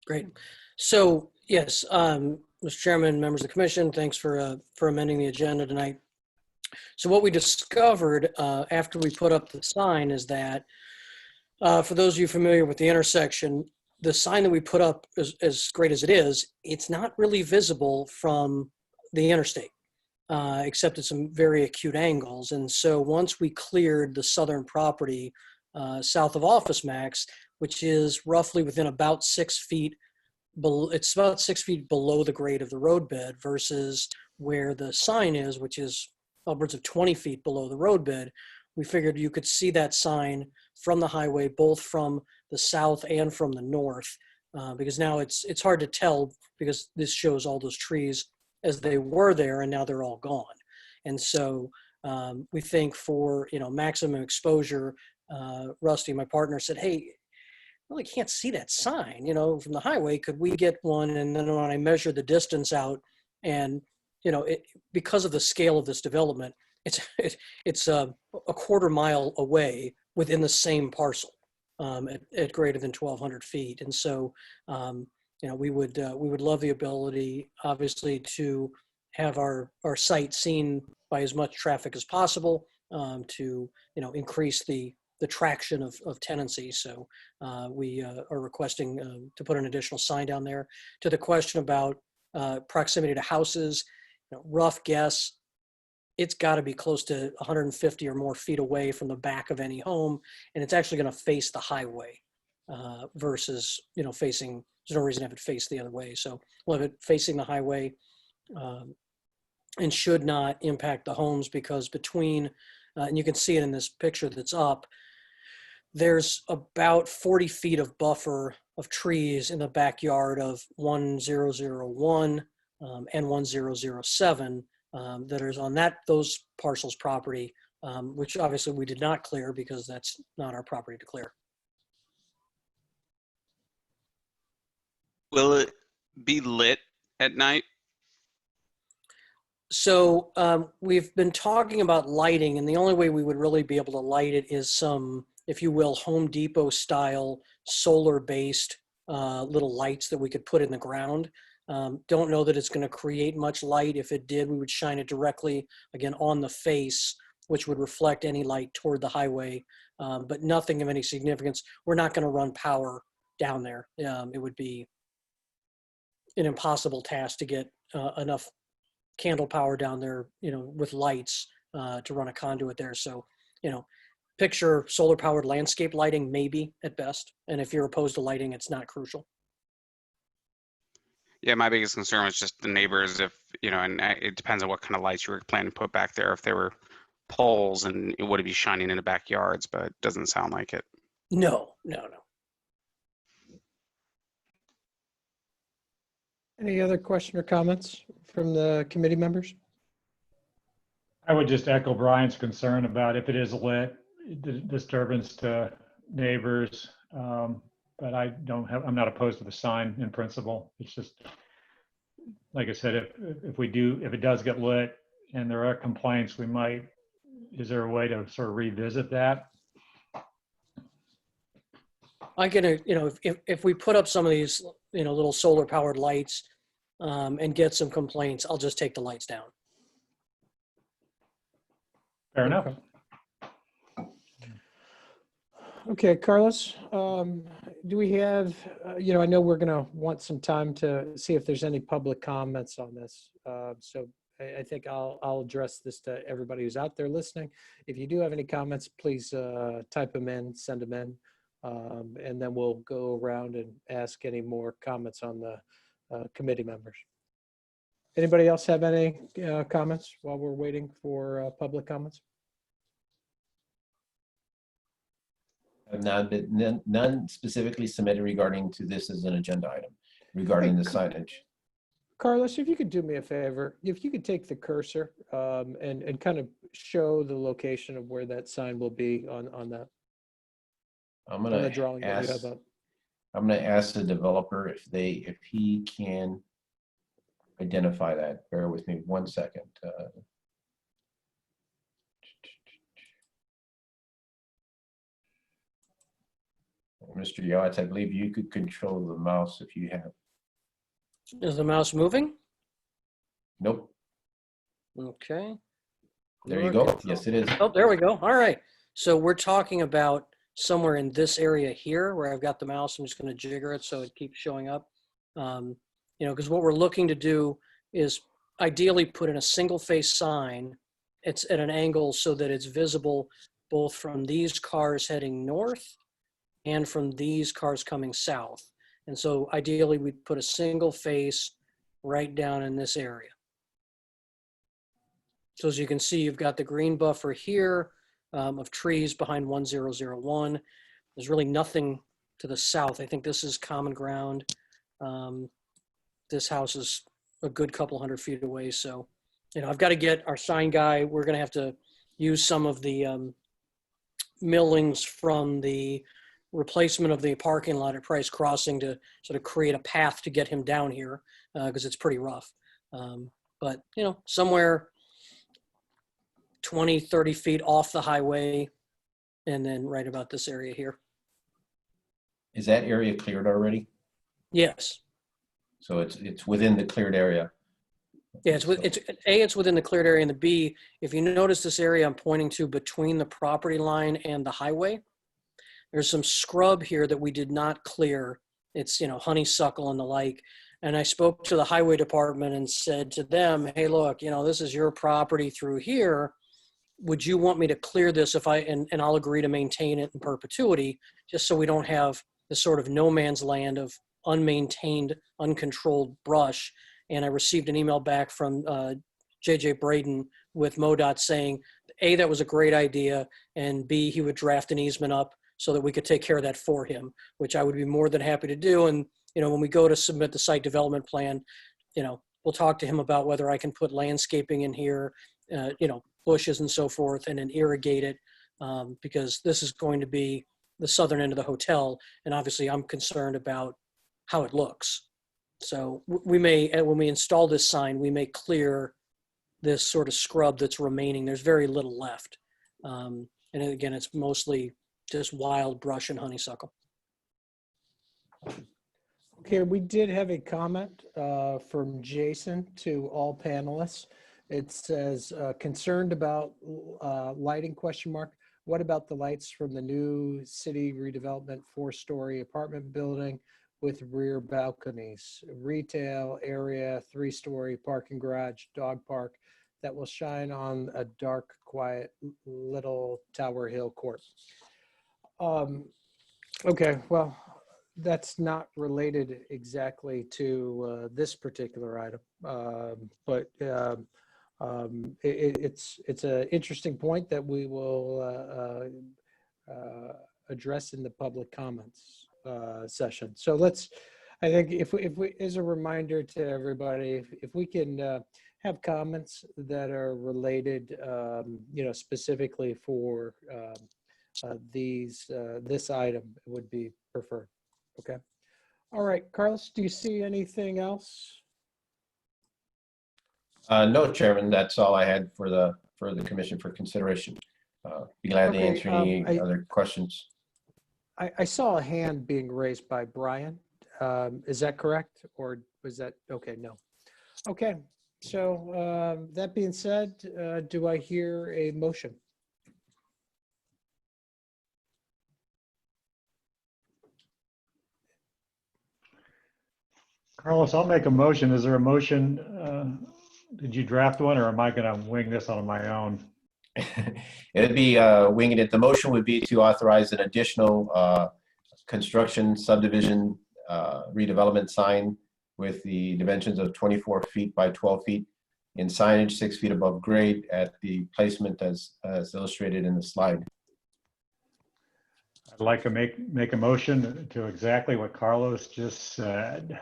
Great. So yes, Mr. Chairman, members of the commission, thanks for amending the agenda tonight. So what we discovered after we put up the sign is that for those of you familiar with the intersection, the sign that we put up, as great as it is, it's not really visible from the interstate, except at some very acute angles. And so once we cleared the southern property south of Office Max, which is roughly within about 6 feet below, it's about 6 feet below the grade of the roadbed versus where the sign is, which is upwards of 20 feet below the roadbed. We figured you could see that sign from the highway, both from the south and from the north, because now it's hard to tell because this shows all those trees as they were there and now they're all gone. And so we think for maximum exposure, Rusty, my partner, said, hey, I really can't see that sign, from the highway. Could we get one? And then when I measured the distance out, and because of the scale of this development, it's a quarter mile away within the same parcel at greater than 1,200 feet. And so, we would love the ability, obviously, to have our site seen by as much traffic as possible to increase the traction of tenancy. So we are requesting to put an additional sign down there. To the question about proximity to houses, rough guess, it's got to be close to 150 or more feet away from the back of any home, and it's actually going to face the highway versus facing. There's no reason to have it face the other way. So we'll have it facing the highway, and should not impact the homes because between, and you can see it in this picture that's up, there's about 40 feet of buffer of trees in the backyard of 1001 and 1007 that is on those parcels property, which obviously we did not clear because that's not our property to clear. Will it be lit at night? So we've been talking about lighting, and the only way we would really be able to light it is some, if you will, Home Depot style solar-based little lights that we could put in the ground. Don't know that it's going to create much light. If it did, we would shine it directly, again, on the face, which would reflect any light toward the highway, but nothing of any significance. We're not going to run power down there. It would be an impossible task to get enough candle power down there, with lights to run a conduit there. So, picture solar powered landscape lighting, maybe at best. And if you're opposed to lighting, it's not crucial. Yeah, my biggest concern was just the neighbors. If and it depends on what kind of lights you were planning to put back there. If there were poles, and it would be shining in the backyards, but it doesn't sound like it. No. Any other question or comments from the committee members? I would just echo Brian's concern about if it is lit, disturbance to neighbors. But I'm not opposed to the sign in principle. It's just, like I said, if it does get lit and there are complaints, is there a way to sort of revisit that? I can, if we put up some of these, little solar powered lights and get some complaints, I'll just take the lights down. Fair enough. Okay, Carlos, do we have, I know we're going to want some time to see if there's any public comments on this. So I think I'll address this to everybody who's out there listening. If you do have any comments, please type them in, send them in, and then we'll go around and ask any more comments on the committee members. Anybody else have any comments while we're waiting for public comments? None specifically submitted regarding to this as an agenda item regarding the signage. Carlos, if you could do me a favor, if you could take the cursor and kind of show the location of where that sign will be on that. I'm on gonna the drawing that you ask. have up. I'm gonna ask the developer if he can identify that. Bear with me 1 second. Mr. Yachts, I believe you could control the mouse if you have. Is the mouse moving? Nope. Okay. There you go. Yes, it is. Oh, there we go. All right. So we're talking about somewhere in this area here where I've got the mouse. I'm just going to jigger it so it keeps showing up. Because what we're looking to do is ideally put in a single face sign. It's at an angle so that it's visible both from these cars heading north and from these cars coming south. And so ideally we'd put a single face right down in this area. So as you can see, you've got the green buffer here of trees behind 1001. There's really nothing to the south. I think this is common ground. This house is a good couple 100 feet away. So, I've got to get our sign guy. We're going to have to use some of the millings from the replacement of the parking lot at Price Crossing to sort of create a path to get him down here because it's pretty rough. But, somewhere 20, 30 feet off the highway and then right about this area here. Is that area cleared already? Yes. So it's within the cleared area. Yeah, it's within the cleared area, and the B, if you notice this area I'm pointing to between the property line and the highway, there's some scrub here that we did not clear. It's, honeysuckle and the like. And I spoke to the highway department and said to them, hey, look, this is your property through here. Would you want me to clear this and I'll agree to maintain it in perpetuity, just so we don't have this sort of no man's land of unmaintained, uncontrolled brush. And I received an email back from JJ Braden with MoDOT saying, A, that was a great idea, and B, he would draft an easement up so that we could take care of that for him, which I would be more than happy to do. And, when we go to submit the site development plan, we'll talk to him about whether I can put landscaping in here, bushes and so forth, and then irrigate it, because this is going to be the southern end of the hotel. And obviously I'm concerned about how it looks. So we may, when we install this sign, we may clear this sort of scrub that's remaining. There's very little left. And again, it's mostly just wild brush and honeysuckle. Okay, we did have a comment from Jason to all panelists. It says, concerned about lighting, question mark. What about the lights from the new city redevelopment 4-story apartment building with rear balconies, retail area, 3-story parking garage, dog park that will shine on a dark, quiet little Tower Hill court? Okay, well, that's not related exactly to this particular item, but it's an interesting point that we will address in the public comments session. So I think if we, as a reminder to everybody, if we can have comments that are related, specifically for this item, would be preferred. Okay. All right, Carlos, do you see anything else? No, Chairman, that's all I had for the commission for consideration. Be glad to answer any other questions. I saw a hand being raised by Brian. Is that correct? Or was that, okay, no. Okay, so that being said, do I hear a motion? Carlos, I'll make a motion. Is there a motion? Did you draft one, or am I going to wing this on my own? It'd be winging it. The motion would be to authorize an additional construction subdivision redevelopment sign with the dimensions of 24 feet by 12 feet in signage 6 feet above grade at the placement as illustrated in the slide. I'd like to make a motion to exactly what Carlos just said.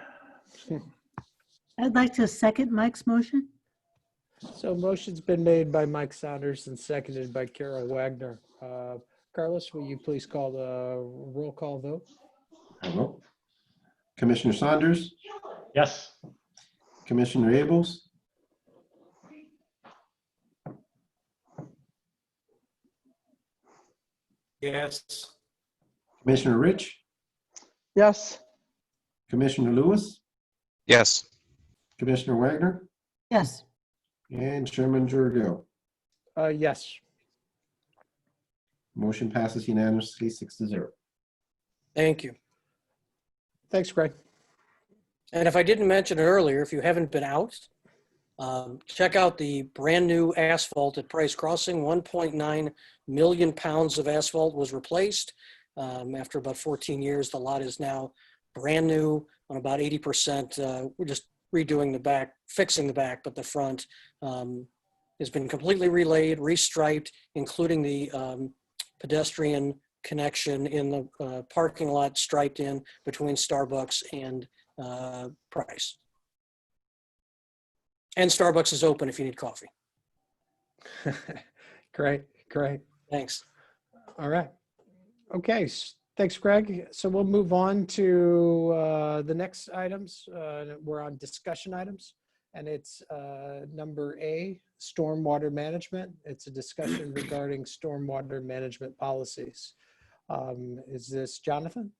I'd like to second Mike's motion. So motion's been made by Mike Saunders and seconded by Carol Wagner. Carlos, will you please call the roll call vote? I will. Commissioner Saunders, Yes. Commissioner Abels, Yes. Commissioner Rich, Yes. Commissioner Lewis, Yes. Commissioner Wagner, Yes. and Chairman Giorgio. Yes. Motion passes unanimously 6-0. Thank you. Thanks, Greg. And if I didn't mention it earlier, if you haven't been out, check out the brand new asphalt at Price Crossing. 1.9 million pounds of asphalt was replaced. After about 14 years, the lot is now brand new on about 80%. We're just redoing the back, fixing the back, but the front has been completely relaid, restriped, including the pedestrian connection in the parking lot, striped in between Starbucks and Price. And Starbucks is open if you need coffee. Great, great. Thanks. All right. Okay, thanks, Greg. So we'll move on to the next items. We're on discussion items, and it's number A, stormwater management. It's a discussion regarding stormwater management policies. Is this Jonathan?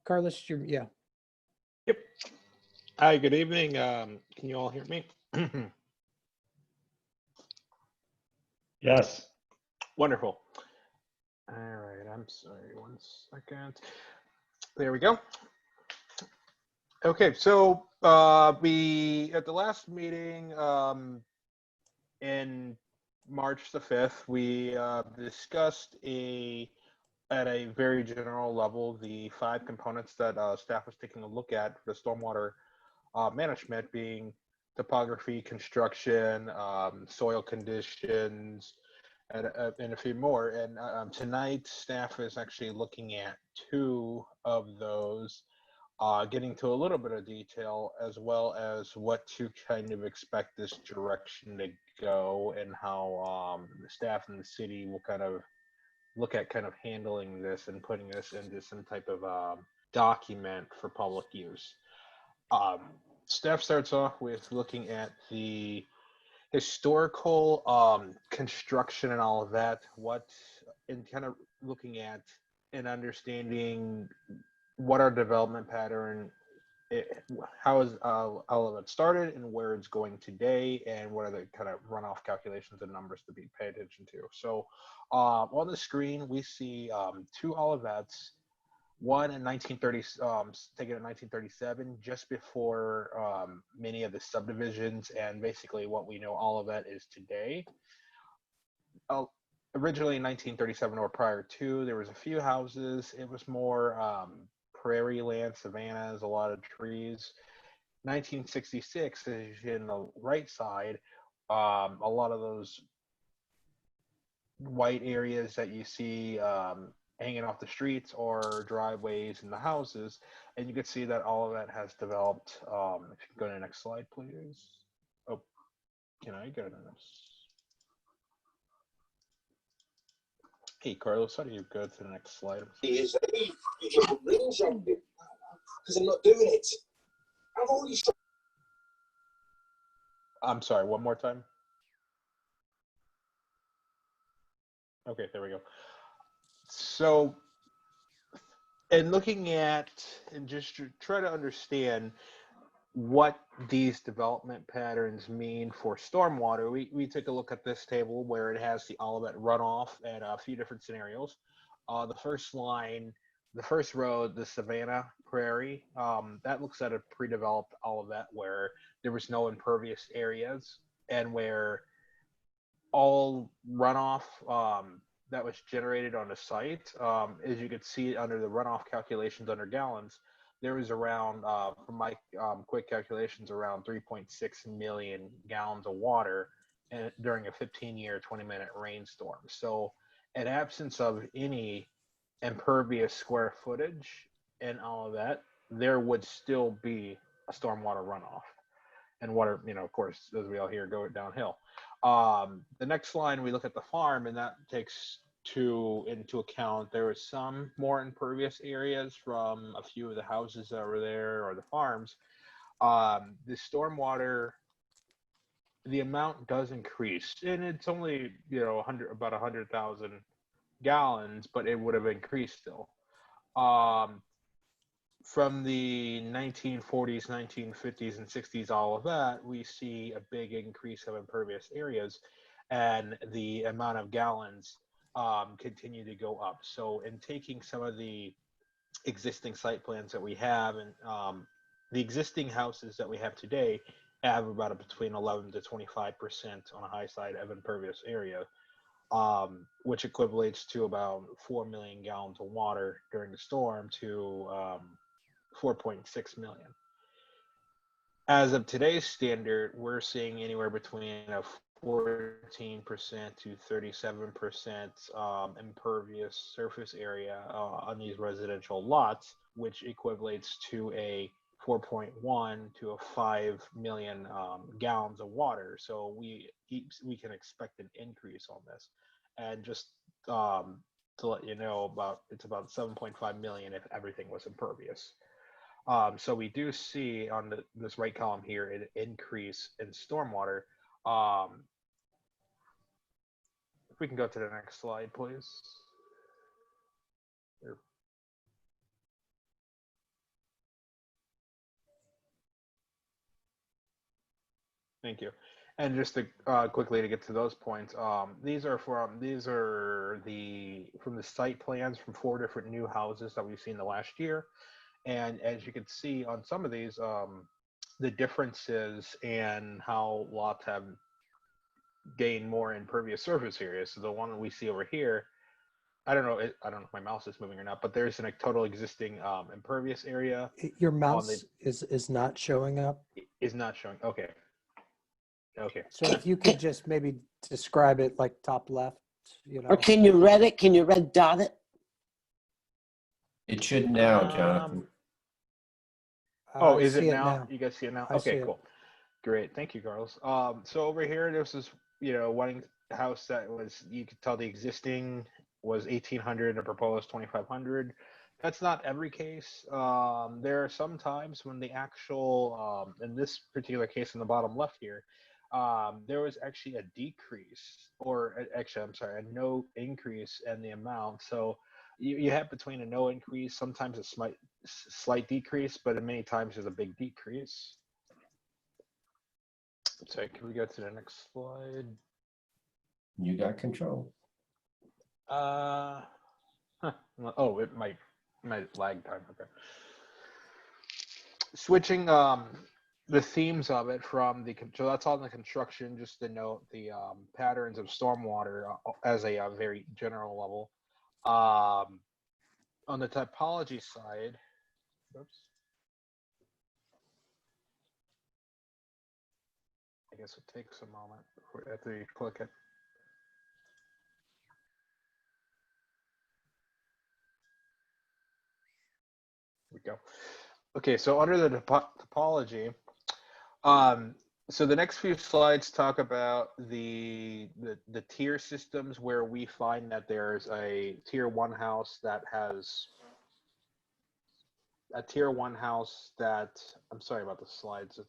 Carlos, yeah. Yep. Hi, good evening. Can you all hear me? Yes. Wonderful. All right, I'm sorry, 1 second. There we go. Okay, so we, at the last meeting in March the 5th, we discussed at a very general level, the 5 components that staff was taking a look at for the stormwater management, being topography, construction, soil conditions, and a few more. And tonight, staff is actually looking at 2 of those, getting to a little bit of detail, as well as what to kind of expect this direction to go, and how the staff in the city will kind of look at kind of handling this and putting this into some type of document for public use. Staff starts off with looking at the historical construction and all of that, and kind of looking at and understanding what our development pattern, how is all of it started and where it's going today, and what are the kind of runoff calculations and numbers to be paid attention to. So on the screen, we see 2 Olivets, one in 1930, taken in 1937, just before many of the subdivisions and basically what we know Olivet is today. Originally in 1937 or prior to, there was a few houses. It was more prairie land, savannas, a lot of trees. 1966 is in the right side, a lot of those white areas that you see hanging off the streets or driveways in the houses, and you can see that all of that has developed. If you can go to the next slide, please. Oh, can I go to the next? Hey, Carlos, how do you go to the next slide? Is because I'm not doing it. I've already. I'm sorry, one more time. Okay, there we go. So, and looking at and just to try to understand what these development patterns mean for stormwater, we take a look at this table where it has the Olivet runoff and a few different scenarios. The first line the first row, the Savannah Prairie, that looks at a pre-developed all of that where there was no impervious areas and where all runoff that was generated on the site, as you could see under the runoff calculations under gallons, there was around, from my quick calculations, around 3.6 million gallons of water during a 15-year, 20-minute rainstorm. So in absence of any impervious square footage and all of that, there would still be a stormwater runoff. And water, of course, as we all hear, go downhill. The next line, we look at the farm, and that takes into account there was some more impervious areas from a few of the houses that were there or the farms. The stormwater, the amount does increase, and it's only about 100,000 gallons, but it would have increased still. From the 1940s, 1950s, and 60s, all of that, we see a big increase of impervious areas, and the amount of gallons continue to go up. So in taking some of the existing site plans that we have, and the existing houses that we have today have about between 11 to 25% on a high side of impervious area, which equates to about 4 million gallons of water during the storm to 4.6 million. As of today's standard, we're seeing anywhere between a 14% to 37% impervious surface area on these residential lots, which equates to a 4.1 to a 5 million gallons of water. So we can expect an increase on this. And just to let you know, it's about 7.5 million if everything was impervious. So we do see on this right column here an increase in stormwater. If we can go to the next slide, please. Here. Thank you. And just to quickly to get to those points, these are from the site plans from 4 different new houses that we've seen the last year. And as you can see on some of these, the differences in how lots have gained more impervious surface areas. So the one we see over here, I don't know if my mouse is moving or not, but there's a total existing impervious area. Your mouse is not showing up? Is not showing. Okay. Okay. So if you could just maybe describe it like top left, Or can you red it? Can you red dot it? It should now, Jonathan. Oh, is it now? You guys see it now? I Okay, see cool. Great. Thank you, Carlos. So over here, this is, one house that was, you could tell the existing was 1,800 and proposed 2,500. That's not every case. There are some times when the actual, in this particular case in the bottom left here, there was actually a decrease, or actually, I'm sorry, a no increase in the amount. So you have between a no increase, sometimes a slight decrease, but many times there's a big decrease. So can we go to the next slide? You got control. Oh, it might lag time. Okay. Switching the themes of it from so that's all the construction, just to note the patterns of stormwater as a very general level. On the typology side, oops. I guess it takes a moment after you click it. Here we go. Okay, so under the topology, so the next few slides talk about the tier systems, where we find that there's a tier 1 house that has a tier 1 house that, I'm sorry about the slides.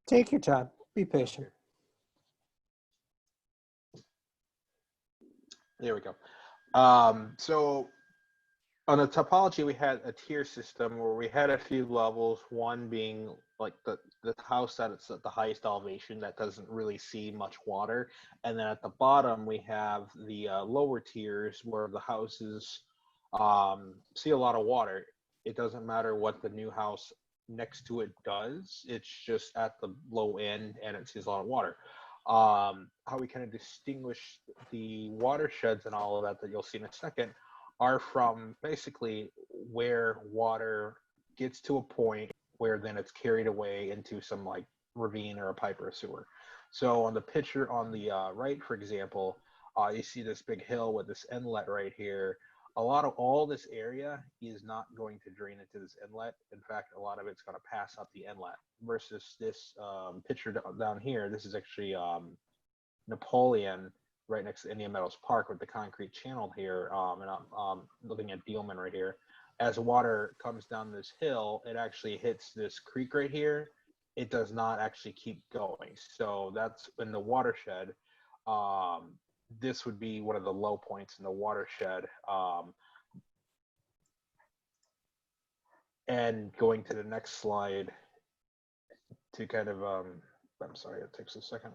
Take your time. Be patient. There we go. So on the topology, we had a tier system where we had a few levels, one being like the house that it's at the highest elevation that doesn't really see much water. And then at the bottom, we have the lower tiers where the houses see a lot of water. It doesn't matter what the new house next to it does. It's just at the low end and it sees a lot of water. How we kind of distinguish the watersheds and all of that you'll see in a second are from basically where water gets to a point where then it's carried away into some like ravine or a pipe or a sewer. So on the picture on the right, for example, you see this big hill with this inlet right here. A lot of all this area is not going to drain into this inlet. In fact, a lot of it's going to pass up the inlet versus this picture down here. This is actually Napoleon right next to Indian Meadows Park with the concrete channel here. And I'm looking at Dealman right here. As water comes down this hill, it actually hits this creek right here. It does not actually keep going. So that's in the watershed. This would be one of the low points in the watershed. And going to the next slide to kind of, I'm sorry, it takes a second.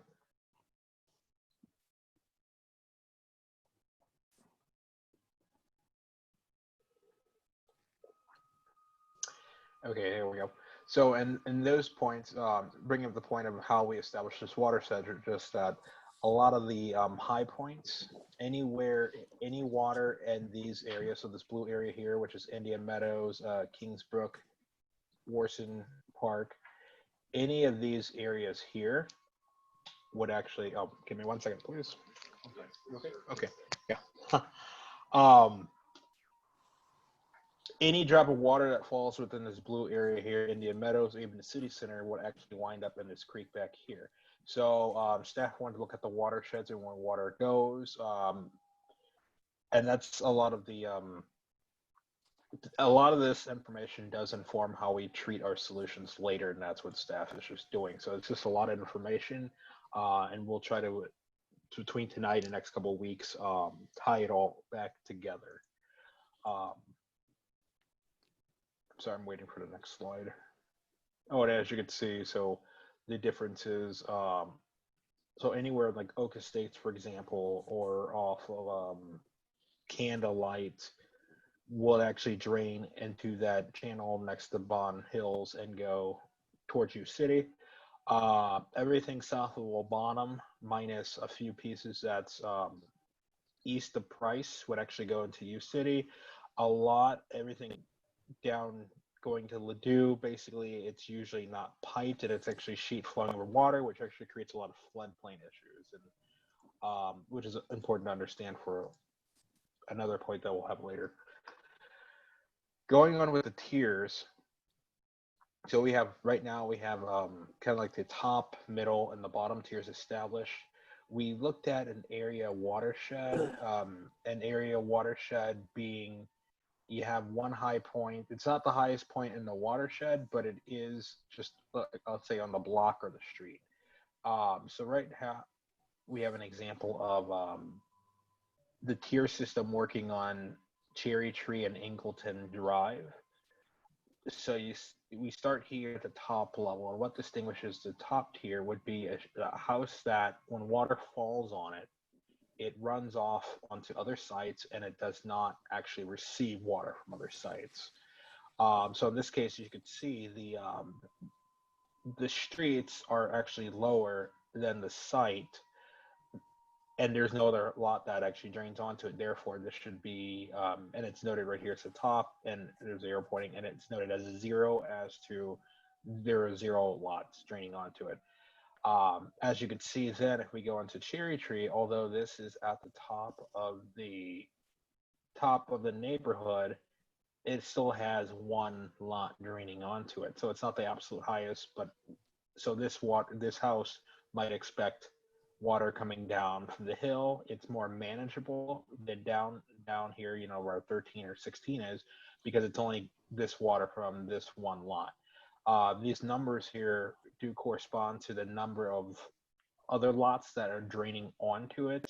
Okay, here we go. So in those points, bringing up the point of how we establish this watershed, are just that a lot of the high points, anywhere, any water in these areas, so this blue area here, which is Indian Meadows, Kingsbrook, Warson Park, any of these areas here would actually, oh, give me 1 second, please. Okay, yeah. Any drop of water that falls within this blue area here, Indian Meadows, even the city center, would actually wind up in this creek back here. So staff wanted to look at the watersheds and where water goes. And that's a lot of this information does inform how we treat our solutions later, and that's what staff is just doing. So it's just a lot of information, and we'll try to, between tonight and the next couple of weeks, tie it all back together. Sorry, I'm waiting for the next slide. Oh, and as you can see, so the differences, so anywhere like Oak Estates, for example, or off of Candlelight will actually drain into that channel next to Bond Hills and go towards U City. Everything south of Wabonum, minus a few pieces that's east of Price, would actually go into U City. Everything down going to Ladue, basically it's usually not piped and it's actually sheet flowing over water, which actually creates a lot of floodplain issues, and which is important to understand for another point that we'll have later. Going on with the tiers, so we have right now we have kind of like the top, middle, and the bottom tiers established. We looked at an area watershed, being you have one high point. It's not the highest point in the watershed, but it is just, I'll say, on the block or the street. So right now we have an example of the tier system working on Cherry Tree and Ingleton Drive. So we start here at the top level, and what distinguishes the top tier would be a house that when water falls on it, it runs off onto other sites and it does not actually receive water from other sites. So in this case, you could see the streets are actually lower than the site, and there's no other lot that actually drains onto it. Therefore, this should be, and it's noted right here at the top, and there's arrow pointing, and it's noted as 0 as to there are 0 lots draining onto it. As you can see then, if we go into Cherry Tree, although this is at the top of the neighborhood, it still has 1 lot draining onto it. So it's not the absolute highest, but so this house might expect water coming down from the hill. It's more manageable than down here, where 13 or 16 is, because it's only this water from this 1 lot. These numbers here do correspond to the number of other lots that are draining onto it.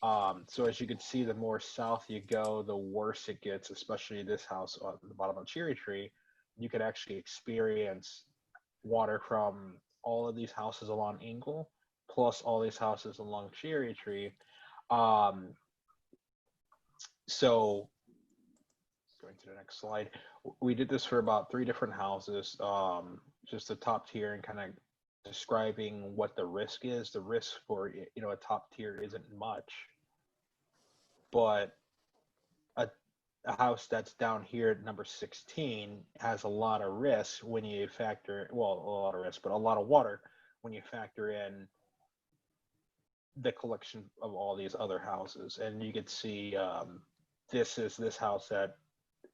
So as you can see, the more south you go, the worse it gets, especially this house on the bottom of Cherry Tree. You could actually experience water from all of these houses along Ingle, plus all these houses along Cherry Tree. So going to the next slide. We did this for about 3 different houses, just the top tier and kind of describing what the risk is. The risk for, you know, a top tier isn't much, but a house that's down here at number 16 has a lot of risk when you factor, well, a lot of risk, but a lot of water when you factor in the collection of all these other houses. And you could see this is this house at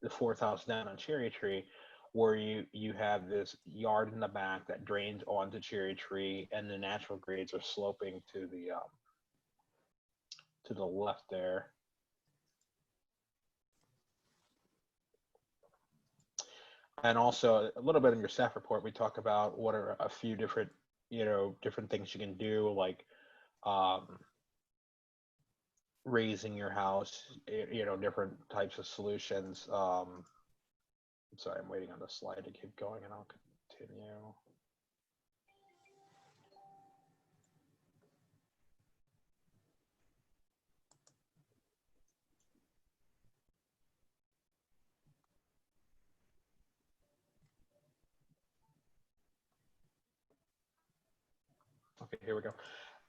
the 4th house down on Cherry Tree, where you have this yard in the back that drains onto Cherry Tree, and the natural grades are sloping to the left there. And also a little bit in your staff report, we talk about what are a few different, you know, different things you can do, like raising your house, you know, different types of solutions. Sorry, I'm waiting on the slide to keep going and I'll continue. Okay, here we go.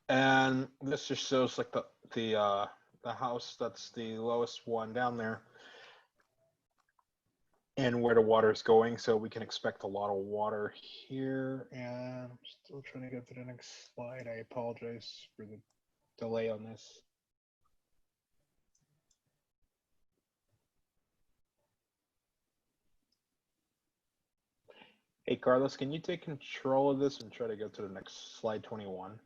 And this just shows like the house that's the lowest one down there and where the water is going. So we can expect a lot of water here. And I'm still trying to get to the next slide. I apologize for the delay on this. Hey, Carlos, can you take control of this and try to go to the next slide 21?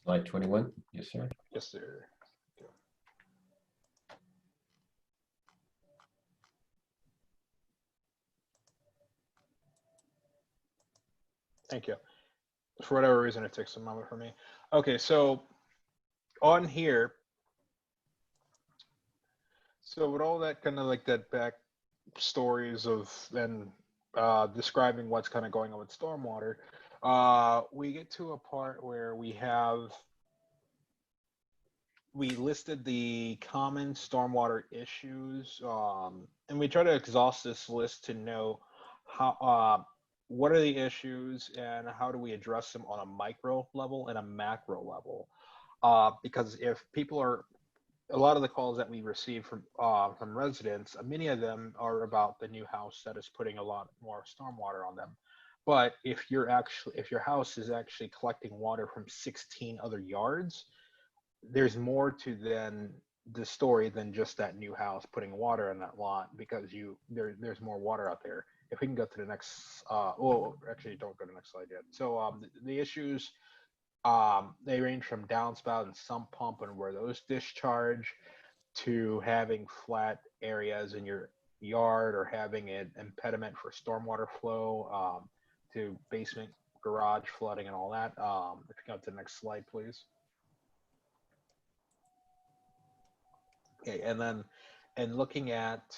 Slide 21. Yes, sir. Yes, sir. Okay. Thank you. For whatever reason, it takes a moment for me. Okay, so on here, so with all that kind of like that back stories of and describing what's kind of going on with stormwater, we get to a part where we listed the common stormwater issues, and we try to exhaust this list to know how what are the issues and how do we address them on a micro level and a macro level, because if people are, a lot of the calls that we receive from residents, many of them are about the new house that is putting a lot more stormwater on them. But if your house is actually collecting water from 16 other yards, there's more to the story than just that new house putting water in that lot, because there's more water out there. If we can go to the next, well, actually don't go to the next slide yet. So the issues, they range from downspout and sump pump and where those discharge, to having flat areas in your yard or having an impediment for stormwater flow, to basement garage flooding and all that. If you go to the next slide, please. Okay, and looking at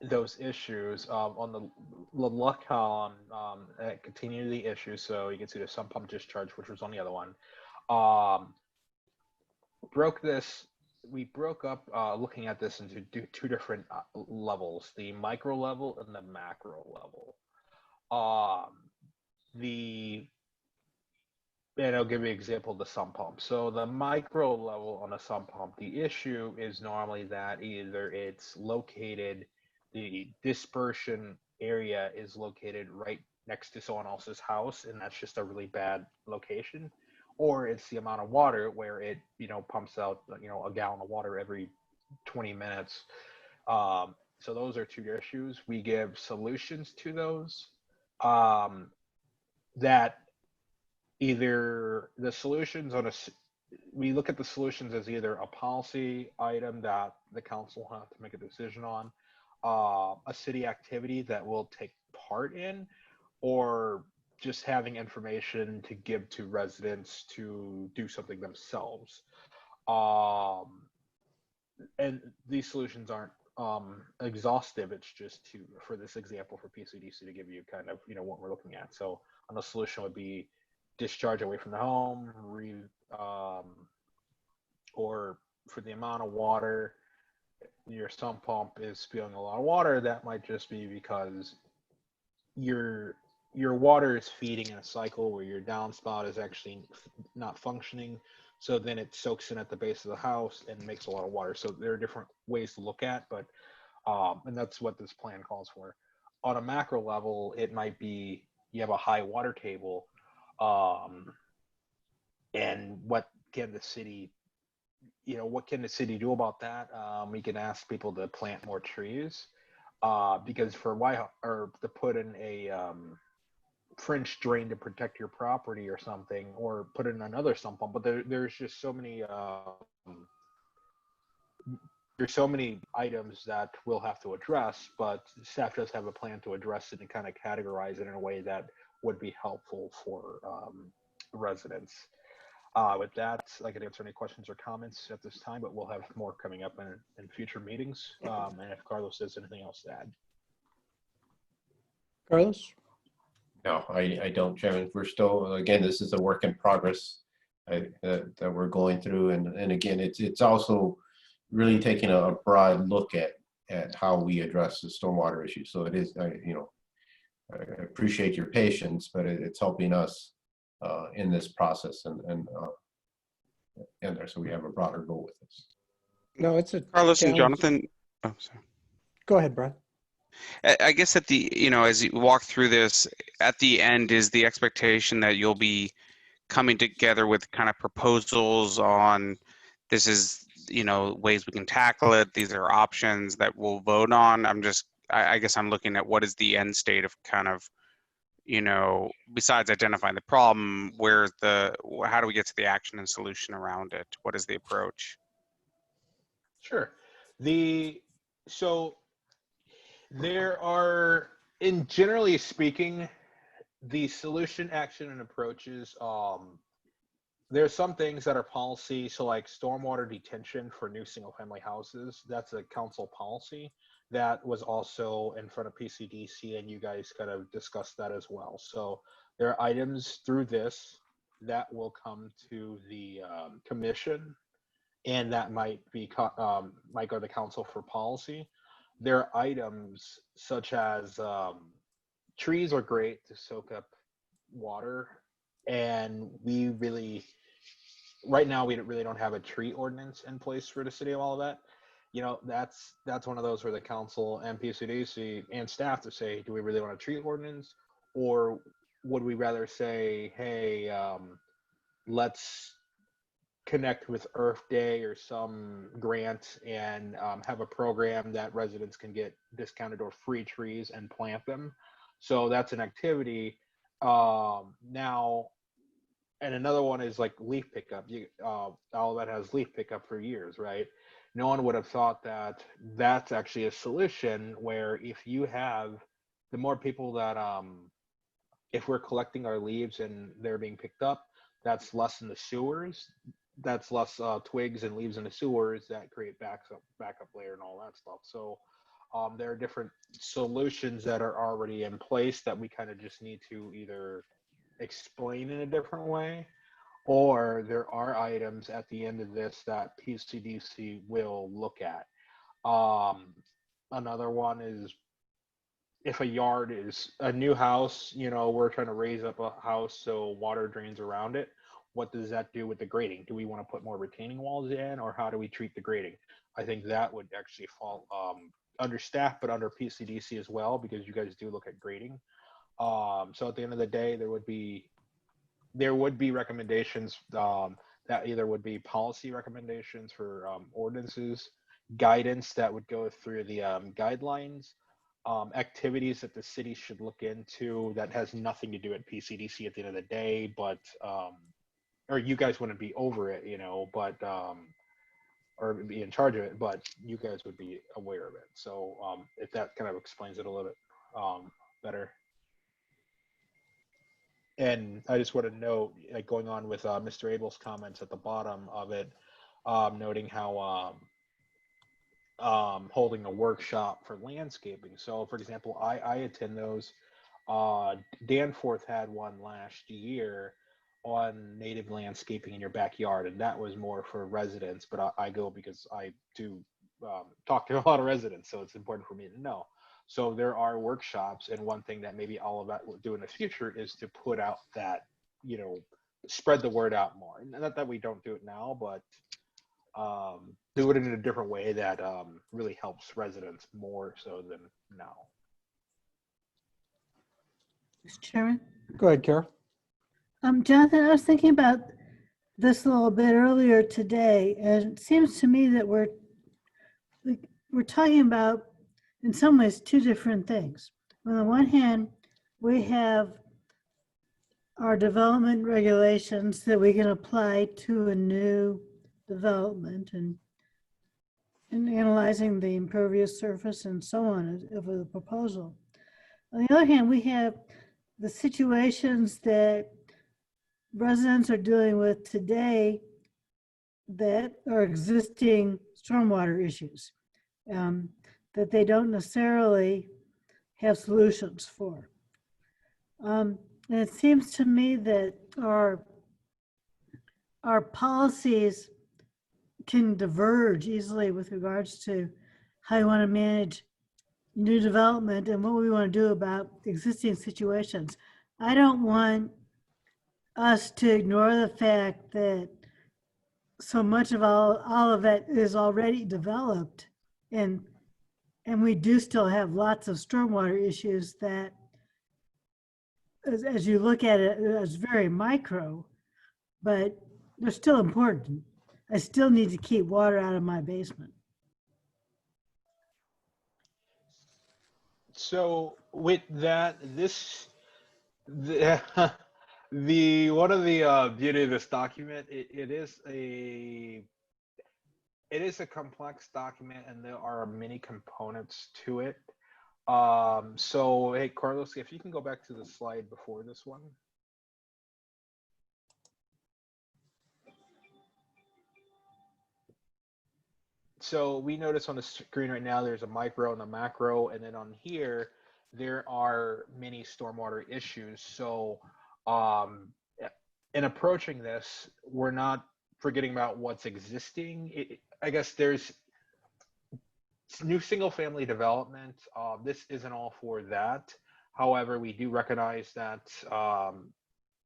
those issues, on the left column, continue the issues. So you can see the sump pump discharge, which was on the other one. We broke up looking at this into two different levels, the micro level and the macro level. And I'll give you an example of the sump pump. So the micro level on a sump pump, the issue is normally that either it's located, the dispersion area is located right next to someone else's house, and that's just a really bad location, or it's the amount of water where it, pumps out, a gallon of water every 20 minutes. So those are two issues. We give solutions to those, that either the solutions we look at the solutions as either a policy item that the council will have to make a decision on, a city activity that we'll take part in, or just having information to give to residents to do something themselves. And these solutions aren't exhaustive. It's just for this example for PCDC, to give you kind of, what we're looking at. So on the solution would be discharge away from the home, or for the amount of water, your sump pump is spewing a lot of water, that might just be because your water is feeding in a cycle where your downspout is actually not functioning. So then it soaks in at the base of the house and makes a lot of water. So there are different ways to look at, but and that's what this plan calls for. On a macro level, it might be you have a high water table, and what can the city, what can the city do about that? We can ask people to plant more trees, because or to put in a French drain to protect your property or something, or put in another sump pump. But there's just so many there's so many items that we'll have to address, but staff does have a plan to address it and kind of categorize it in a way that would be helpful for residents. With that, I can answer any questions or comments at this time, but we'll have more coming up in future meetings. And if Carlos has anything else to add. Carlos? No, I don't, Chairman. We're still, again, this is a work in progress that we're going through. And again, it's also really taking a broad look at how we address the stormwater issue. So it is, I appreciate your patience, but it's helping us in this process and there, so we have a broader goal with this. No, it's a Carlos and challenge. Jonathan. Oh, sorry. Go ahead, Brad. I guess at the, as you walk through this, at the end is the expectation that you'll be coming together with kind of proposals on this is, ways we can tackle it. These are options that we'll vote on. I guess I'm looking at what is the end state of kind of, besides identifying the problem, how do we get to the action and solution around it? What is the approach? Sure. So there are, in generally speaking, the solution, action, and approaches. There are some things that are policy. So like stormwater detention for new single-family houses, that's a council policy. That was also in front of PCDC, and you guys kind of discussed that as well. So there are items through this that will come to the commission, and that might go to the council for policy. There are items such as trees are great to soak up water, and right now we really don't have a tree ordinance in place for the city of Olivet. That's one of those where the council and PCDC and staff to say, do we really want a tree ordinance, or would we rather say, hey, let's connect with Earth Day or some grant and have a program that residents can get discounted or free trees and plant them. So that's an activity. Now, and another one is like leaf pickup. Olivet has leaf pickup for years, right? No one would have thought that that's actually a solution, where if you have the more people that, if we're collecting our leaves and they're being picked up, that's less in the sewers. That's less twigs and leaves in the sewers that create backup layer and all that stuff. So there are different solutions that are already in place that we kind of just need to either explain in a different way, or there are items at the end of this that PCDC will look at. Another one is if a yard is a new house, we're trying to raise up a house so water drains around it. What does that do with the grading? Do we want to put more retaining walls in, or how do we treat the grading? I think that would actually fall under staff, but under PCDC as well, because you guys do look at grading. So at the end of the day, there would be recommendations that either would be policy recommendations for ordinances, guidance that would go through the guidelines, activities that the city should look into that has nothing to do with PCDC at the end of the day, but or you guys wouldn't be over it, but or be in charge of it, but you guys would be aware of it. So if that kind of explains it a little bit better. And I just want to note, like going on with Mr. Abel's comments at the bottom of it, noting how holding a workshop for landscaping. So, for example, I attend those. Danforth had one last year on native landscaping in your backyard, and that was more for residents. But I go because I do talk to a lot of residents, so it's important for me to know. So there are workshops, and one thing that maybe all of that will do in the future is to put out that, spread the word out more. And not that we don't do it now, but do it in a different way that really helps residents more so than now. Mr. Chairman? Go ahead, Carol. Jonathan, I was thinking about this a little bit earlier today, and it seems to me that we're talking about, in some ways, two different things. On the one hand, we have our development regulations that we can apply to a new development and analyzing the impervious surface and so on of the proposal. On the other hand, we have the situations that residents are dealing with today that are existing stormwater issues that they don't necessarily have solutions for. And it seems to me that our policies can diverge easily with regards to how you want to manage new development and what we want to do about existing situations. I don't want us to ignore the fact that so much of all of it is already developed, and we do still have lots of stormwater issues that, as you look at it, is very micro, but they're still important. I still need to keep water out of my basement. So with that, the one of the beauty of this document, it is a complex document, and there are many components to it. So hey, Carlos, if you can go back to the slide before this one. So we notice on the screen right now, there's a micro and a macro, and then on here, there are many stormwater issues. So in approaching this, we're not forgetting about what's existing. I guess there's new single family development. This isn't all for that. However, we do recognize that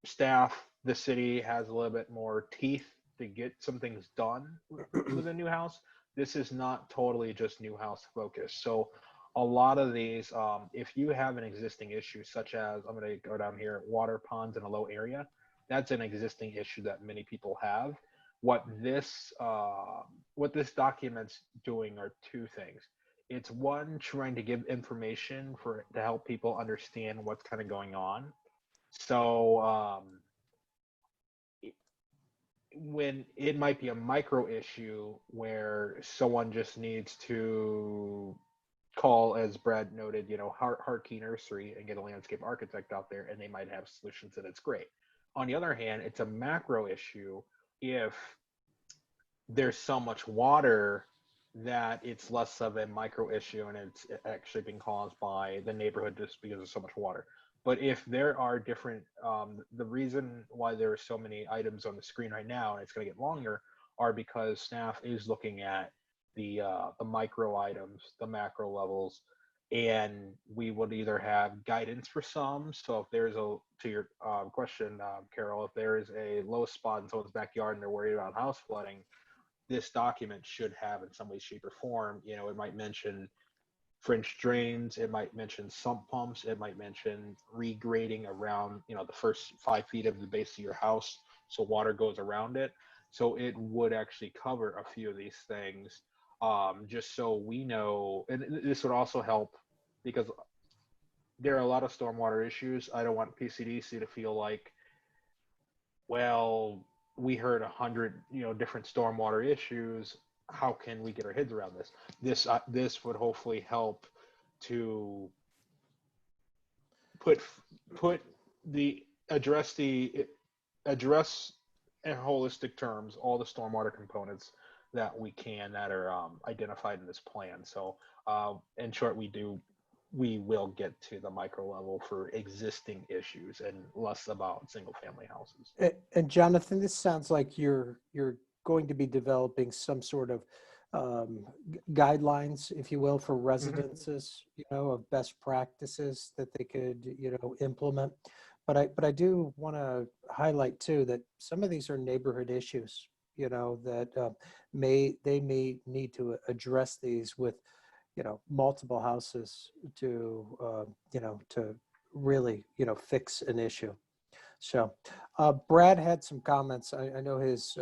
staff, the city has a little bit more teeth to get some things done with a new house. This is not totally just new house focused. So a lot of these, if you have an existing issue, such as, I'm going to go down here, water ponds in a low area, that's an existing issue that many people have. What this document's doing are two things. It's one, trying to give information to help people understand what's kind of going on. So when it might be a micro issue where someone just needs to call, as Brad noted, Harkey Nursery and get a landscape architect out there, and they might have solutions, and it's great. On the other hand, it's a macro issue if there's so much water that it's less of a micro issue, and it's actually being caused by the neighborhood just because of so much water. But if there are different, the reason why there are so many items on the screen right now, and it's going to get longer, are because staff is looking at the micro items, the macro levels, and we would either have guidance for some. So if there's to your question, Carol, if there is a low spot in someone's backyard and they're worried about house flooding, this document should have, in some way, shape, or form, it might mention French drains, it might mention sump pumps, it might mention regrading around, the first 5 feet of the base of your house so water goes around it. So it would actually cover a few of these things, just so we know. And this would also help because there are a lot of stormwater issues. I don't want PCDC to feel like, well, we heard 100 different stormwater issues. How can we get our heads around this? This would hopefully help to address in holistic terms all the stormwater components that we can, that are identified in this plan. So in short, we will get to the micro level for existing issues and less about single family houses. And Jonathan, this sounds like you're going to be developing some sort of guidelines, if you will, for residences, you know, of best practices that they could, you know, implement. But I do want to highlight too that some of these are neighborhood issues, you know, that they may need to address these with, you know, multiple houses to, you know, to really, you know, fix an issue. So Brad had some comments. I know his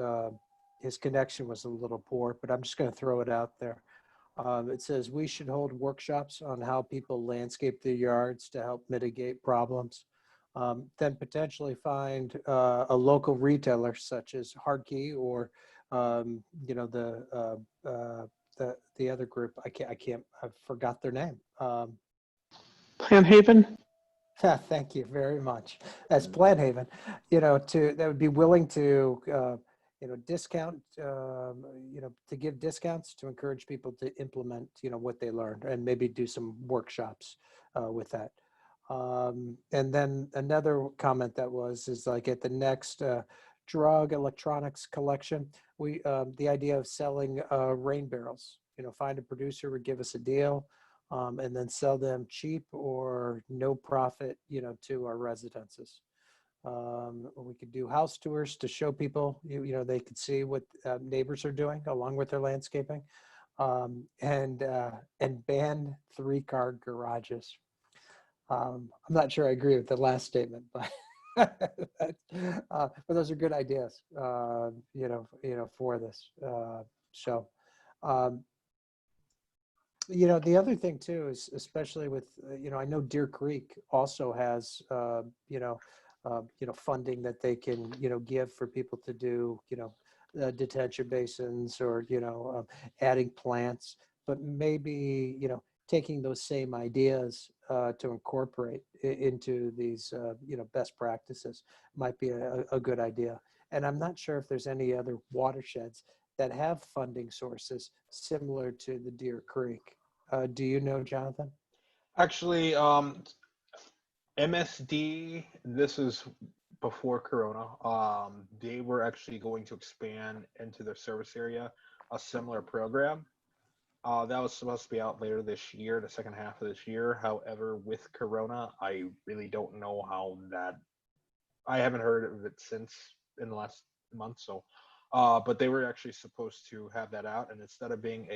connection was a little poor, but I'm just going to throw it out there. It says we should hold workshops on how people landscape their yards to help mitigate problems. Then potentially find a local retailer such as Hardkey or you know the other group. I forgot their name. Plan Haven. Thank you very much. As Planhaven, you know, that would be willing to, you know, discount, you know, to give discounts to encourage people to implement, you know, what they learned and maybe do some workshops with that. And then another comment is like at the next drug electronics collection, the idea of selling rain barrels, you know, find a producer would give us a deal. And then sell them cheap or no profit, you know, to our residences. We could do house tours to show people, you know, they could see what neighbors are doing along with their landscaping, and ban 3-car garages. I'm not sure I agree with the last statement, but but those are good ideas, you know, for this. So. You know, the other thing too is, especially with, you know, I know Deer Creek also has, you know, funding that they can, you know, give for people to do, you know, detention basins or, you know, adding plants, but maybe, you know, taking those same ideas to incorporate into these, you know, best practices might be a good idea. And I'm not sure if there's any other watersheds that have funding sources similar to the Deer Creek. Do you know, Jonathan? Actually, MSD, this is before Corona. They were actually going to expand into their service area a similar program. That was supposed to be out later this year, the second half of this year. However, with Corona, I really don't know how that. I haven't heard of it since in the last month. So, but they were actually supposed to have that out, and instead of being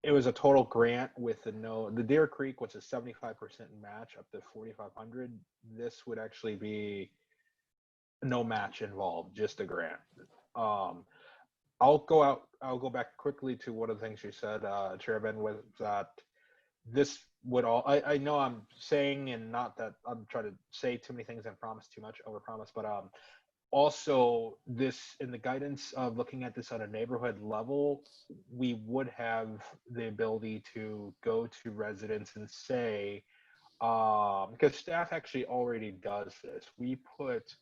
it was a total grant with the Deer Creek was a 75% match up to 4,500. This would actually be no match involved, just a grant. I'll go back quickly to one of the things you said, Chairman, was that this would all, I know I'm saying, and not that I'm trying to say too many things and promise too much, overpromise, but also this in the guidance of looking at this on a neighborhood level, we would have the ability to go to residents and say, because staff actually already does this, we put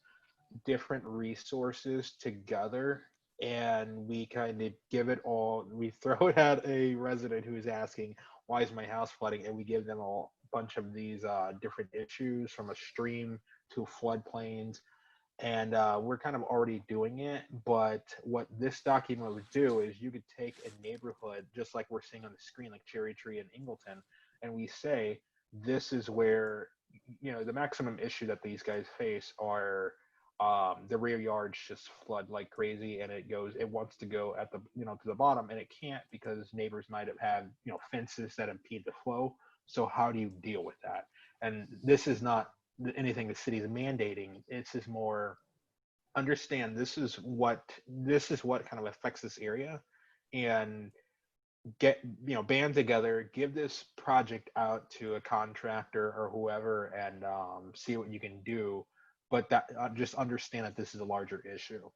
different resources together and we kind of give it all, we throw it at a resident who's asking, why is my house flooding? And we give them a bunch of these different issues, from a stream to floodplains. And we're kind of already doing it, but what this document would do is you could take a neighborhood, just like we're seeing on the screen, like Cherry Tree and Ingleton, and we say, this is where, you know, the maximum issue that these guys face are the rear yards just flood like crazy, and it wants to go at the, you know, to the bottom, and it can't because neighbors might have had, you know, fences that impede the flow. So how do you deal with that? And this is not anything the city is mandating. It's just more understand this is what kind of affects this area, and get, you know, band together, give this project out to a contractor or whoever, and see what you can do. But that just understand that this is a larger issue.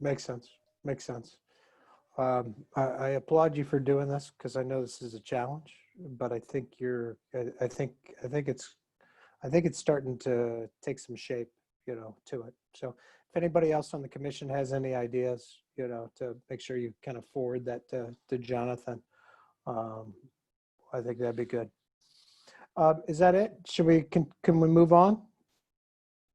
Makes sense. Makes sense. I applaud you for doing this because I know this is a challenge, but I think it's starting to take some shape, you know, to it. So if anybody else on the commission has any ideas, you know, to make sure you kind of forward that to Jonathan, I think that'd be good. Is that it? Should we, can we move on?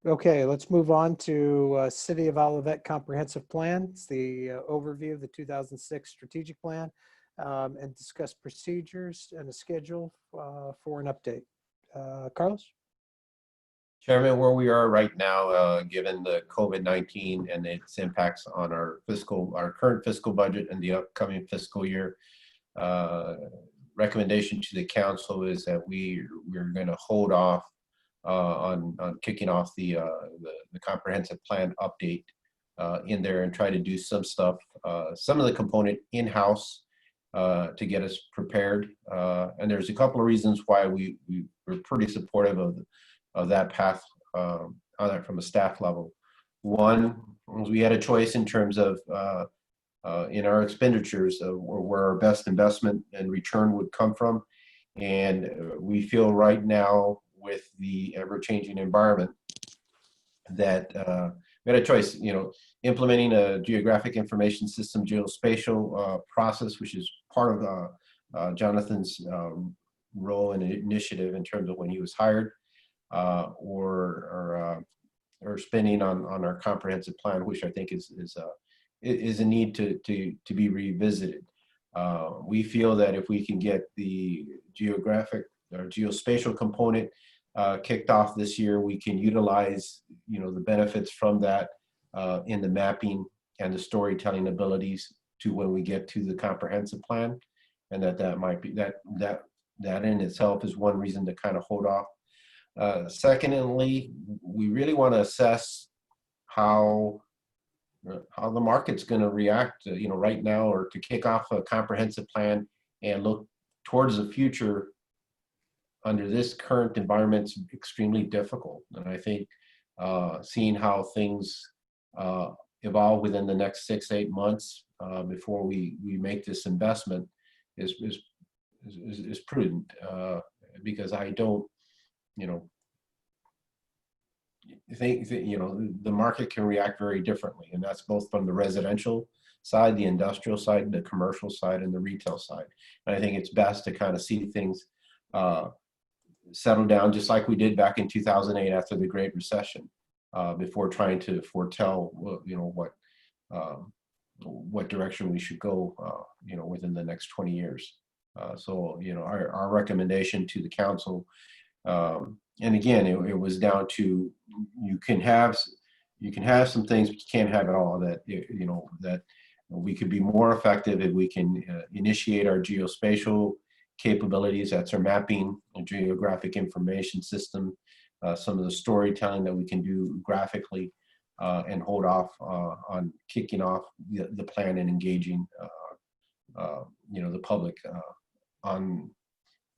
Okay, let's move on to City of Olivet Comprehensive Plan. It's the overview of the 2006 strategic plan, and discuss procedures and a schedule for an update. Carlos? Chairman, where we are right now, given the COVID-19 and its impacts on our current fiscal budget and the upcoming fiscal year, recommendation to the council is that we're going to hold off on kicking off the comprehensive plan update in there and try to do some stuff, some of the component in-house to get us prepared. And there's a couple of reasons why we're pretty supportive of that path on that from a staff level. One, we had a choice in terms of in our expenditures where our best investment and return would come from. And we feel right now with the ever-changing environment that we had a choice, implementing a geographic information system geospatial process, which is part of Jonathan's role and initiative in terms of when he was hired, or spending on our comprehensive plan, which I think is a need to be revisited. We feel that if we can get the geographic or geospatial component kicked off this year, we can utilize the benefits from that in the mapping and the storytelling abilities to when we get to the comprehensive plan, and that might be that in itself is one reason to kind of hold off. Secondly, we really want to assess how the market's going to react, right now, or to kick off a comprehensive plan and look towards the future under this current environment is extremely difficult. And I think seeing how things evolve within the next 6-8 months before we make this investment is prudent, because I don't, think that, the market can react very differently, and that's both from the residential side, the industrial side, the commercial side, and the retail side. And I think it's best to kind of see things settle down, just like we did back in 2008 after the Great Recession, before trying to foretell, what direction we should go, within the next 20 years. So, our recommendation to the council, and again, it was down to you can have some things, but you can't have it all. That that we could be more effective if we can initiate our geospatial capabilities. That's our mapping and geographic information system. Some of the storytelling that we can do graphically, and hold off on kicking off the plan and engaging the public on.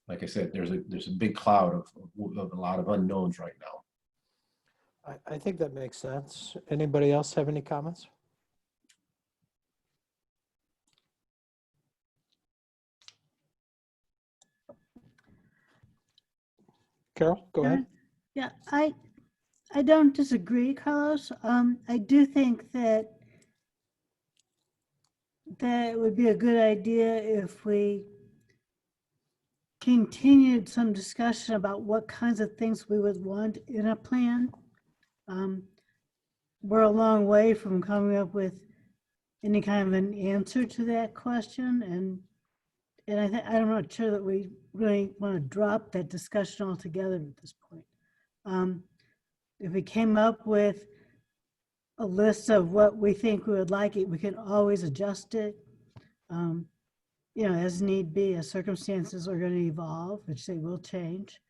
Like I said, there's a big cloud of a lot of unknowns right now. I think that makes sense. Anybody else have any comments? Carol, go ahead. Yeah, I don't disagree, Carlos. I do think that it would be a good idea if we continued some discussion about what kinds of things we would want in a plan. We're a long way from coming up with any kind of an answer to that question, and I'm not sure that we really want to drop that discussion altogether at this point. If we came up with a list of what we think we would like it, we can always adjust it. As need be, as circumstances are going to evolve, which they will change.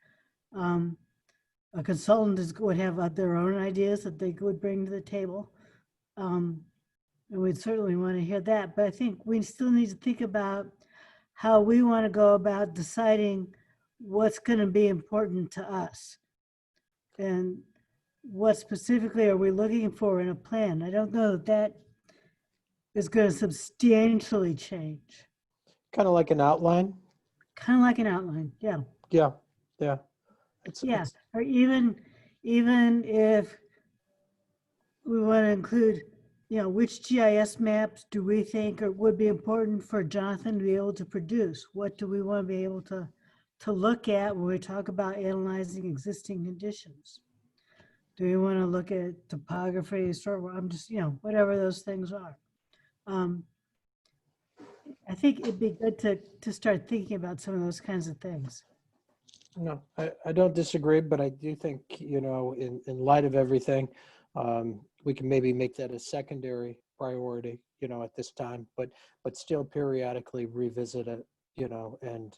A consultant would have their own ideas that they would bring to the table. And we'd certainly want to hear that. But I think we still need to think about how we want to go about deciding what's going to be important to us. And what specifically are we looking for in a plan? I don't know that is going to substantially change. Kind of like an outline. Kind of like an outline, yeah. Yeah. Or even if we want to include, which GIS maps do we think would be important for Jonathan to be able to produce? What do we want to be able to look at when we talk about analyzing existing conditions? Do we want to look at topography, I'm just, whatever those things are. I think it'd be good to start thinking about some of those kinds of things. No, I don't disagree, but I do think, in light of everything, we can maybe make that a secondary priority, at this time, but still periodically revisit it, and,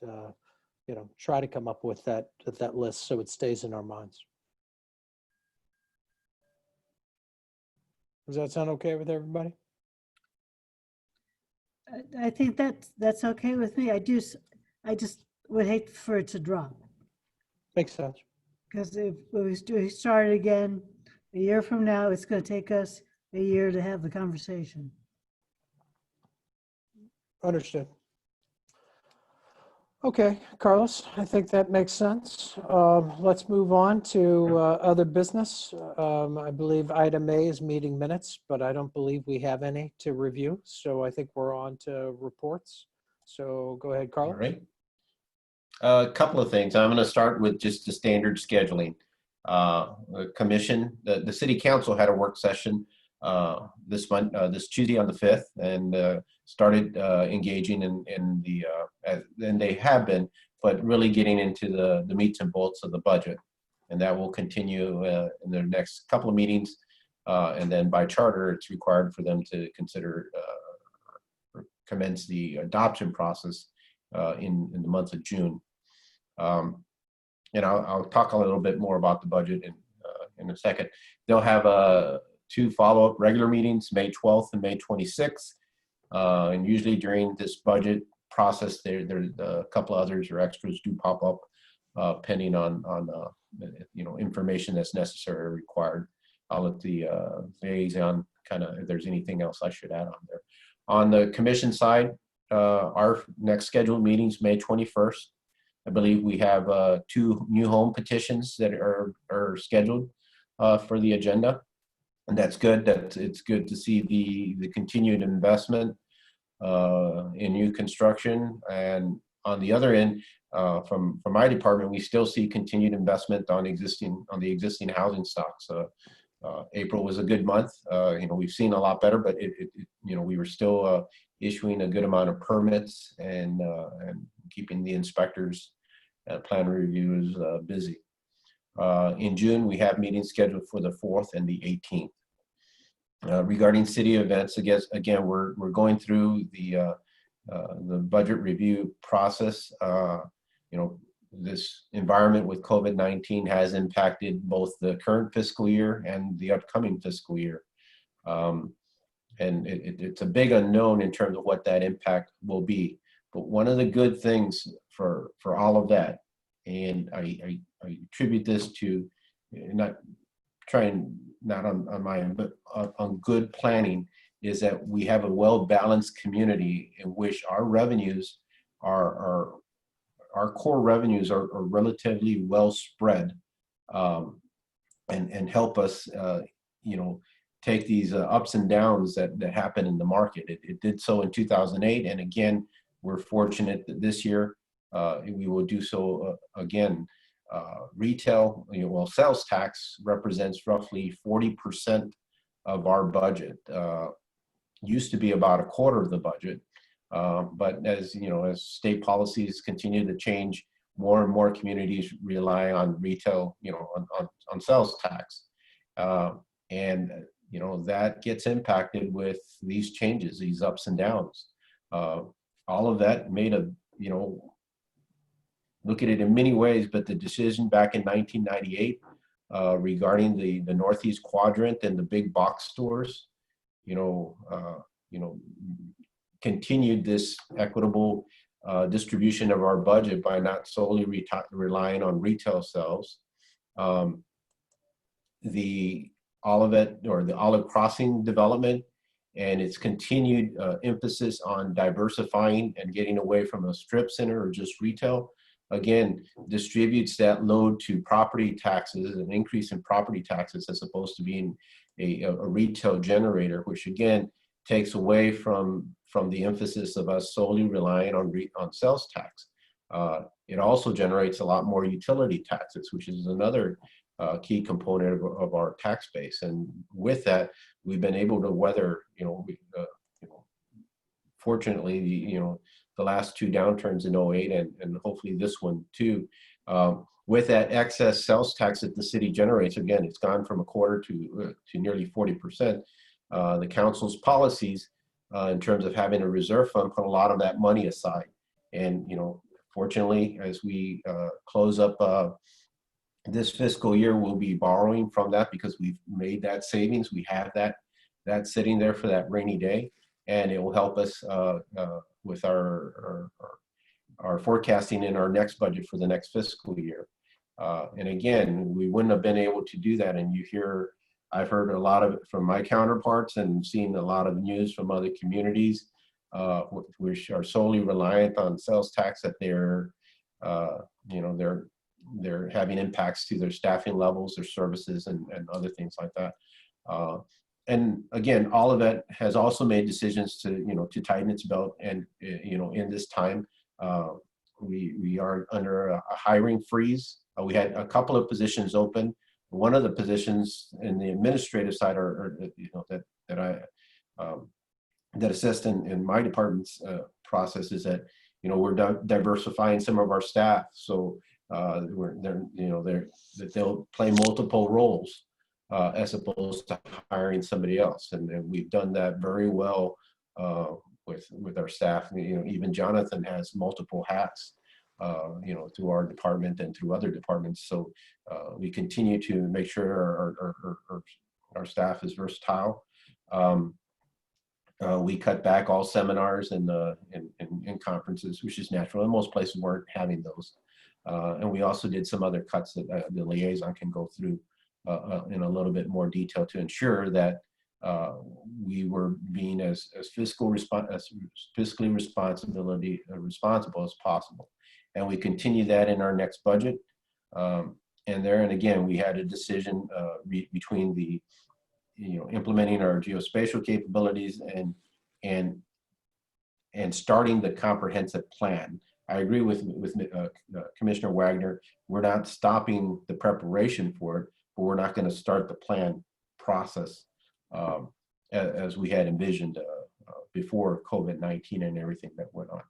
try to come up with that list so it stays in our minds. Does that sound okay with everybody? I think that's okay with me. I just would hate for it to drop. Makes sense. Because if we start again a year from now, it's going to take us a year to have the conversation. Understood. Okay, Carlos, I think that makes sense. Let's move on to other business. I believe item A is meeting minutes, but I don't believe we have any to review. So I think we're on to reports. So go ahead, All Carlos. right. A couple of things. I'm going to start with just the standard scheduling. The commission, the city council had a work session this Tuesday on the 5th, and started engaging in the, and they have been, but really getting into the meats and bolts of the budget. And that will continue in the next couple of meetings. And then by charter, it's required for them to consider commence the adoption process in the month of June. And I'll talk a little bit more about the budget in a second. They'll have 2 follow-up regular meetings, May 12th and May 26th. And usually during this budget process, there's a couple others or extras do pop up, pending on information that's necessary or required. I'll let the liaison if there's anything else I should add on there. On the commission side, our next scheduled meetings, May 21st. I believe we have 2 new home petitions that are scheduled for the agenda. And that's good. It's good to see the continued investment in new construction. And on the other end, from my department, we still see continued investment on the existing housing stocks. April was a good month. We've seen a lot better, but we were still issuing a good amount of permits and keeping the inspectors and plan reviews busy. In June, we have meetings scheduled for the 4th and the 18th. Regarding city events, again, we're going through the budget review process. This environment with COVID-19 has impacted both the current fiscal year and the upcoming fiscal year. And it's a big unknown in terms of what that impact will be. But one of the good things for all of that, and I attribute this to not on my end, but on good planning, is that we have a well-balanced community in which our revenues our core revenues are relatively well spread, and help us take these ups and downs that happen in the market. It did so in 2008, and again, we're fortunate that this year we will do so again. Retail, sales tax represents roughly 40% of our budget. Used to be about a quarter of the budget, but as state policies continue to change, more and more communities rely on retail, on sales tax, and that gets impacted with these changes, these ups and downs. All of that made look at it in many ways, but the decision back in 1998 regarding the Northeast quadrant and the big box stores, continued this equitable distribution of our budget by not solely relying on retail sales. The Olivet or the Olive Crossing development and its continued emphasis on diversifying and getting away from a strip center or just retail, again, distributes that load to property taxes, an increase in property taxes as opposed to being a retail generator, which again takes away from the emphasis of us solely relying on sales tax. it also generates a lot more utility taxes, which is another key component of our tax base. And with that, we've been able to weather, fortunately, the last two downturns in '08 and hopefully this one too. With that excess sales tax that the city generates, again, it's gone from a quarter to nearly 40%. The council's policies in terms of having a reserve fund put a lot of that money aside. And, fortunately, as we close up this fiscal year, we'll be borrowing from that because we've made that savings. We have that sitting there for that rainy day, and it will help us with our forecasting in our next budget for the next fiscal year. And again, we wouldn't have been able to do that. And I've heard a lot of it from my counterparts and seen a lot of news from other communities, which are solely reliant on sales tax, that they're having impacts to their staffing levels, their services, and other things like that. And again, all of that has also made decisions to tighten its belt. And in this time, we are under a hiring freeze. We had a couple of positions open. One of the positions in the administrative side that assist in my department's process is that we're diversifying some of our staff, so that they'll play multiple roles as opposed to hiring somebody else, and we've done that very well with our staff. Even Jonathan has multiple hats, through our department and through other departments. So we continue to make sure our staff is versatile. We cut back all seminars and conferences, which is natural, and most places weren't having those. And we also did some other cuts that the liaison can go through in a little bit more detail to ensure that we were being as fiscally responsible as possible. And we continue that in our next budget. And again, we had a decision between the implementing our geospatial capabilities and starting the comprehensive plan. I agree with Commissioner Wagner. We're not stopping the preparation for it, but we're not going to start the plan process as we had envisioned before COVID-19 and everything that went on.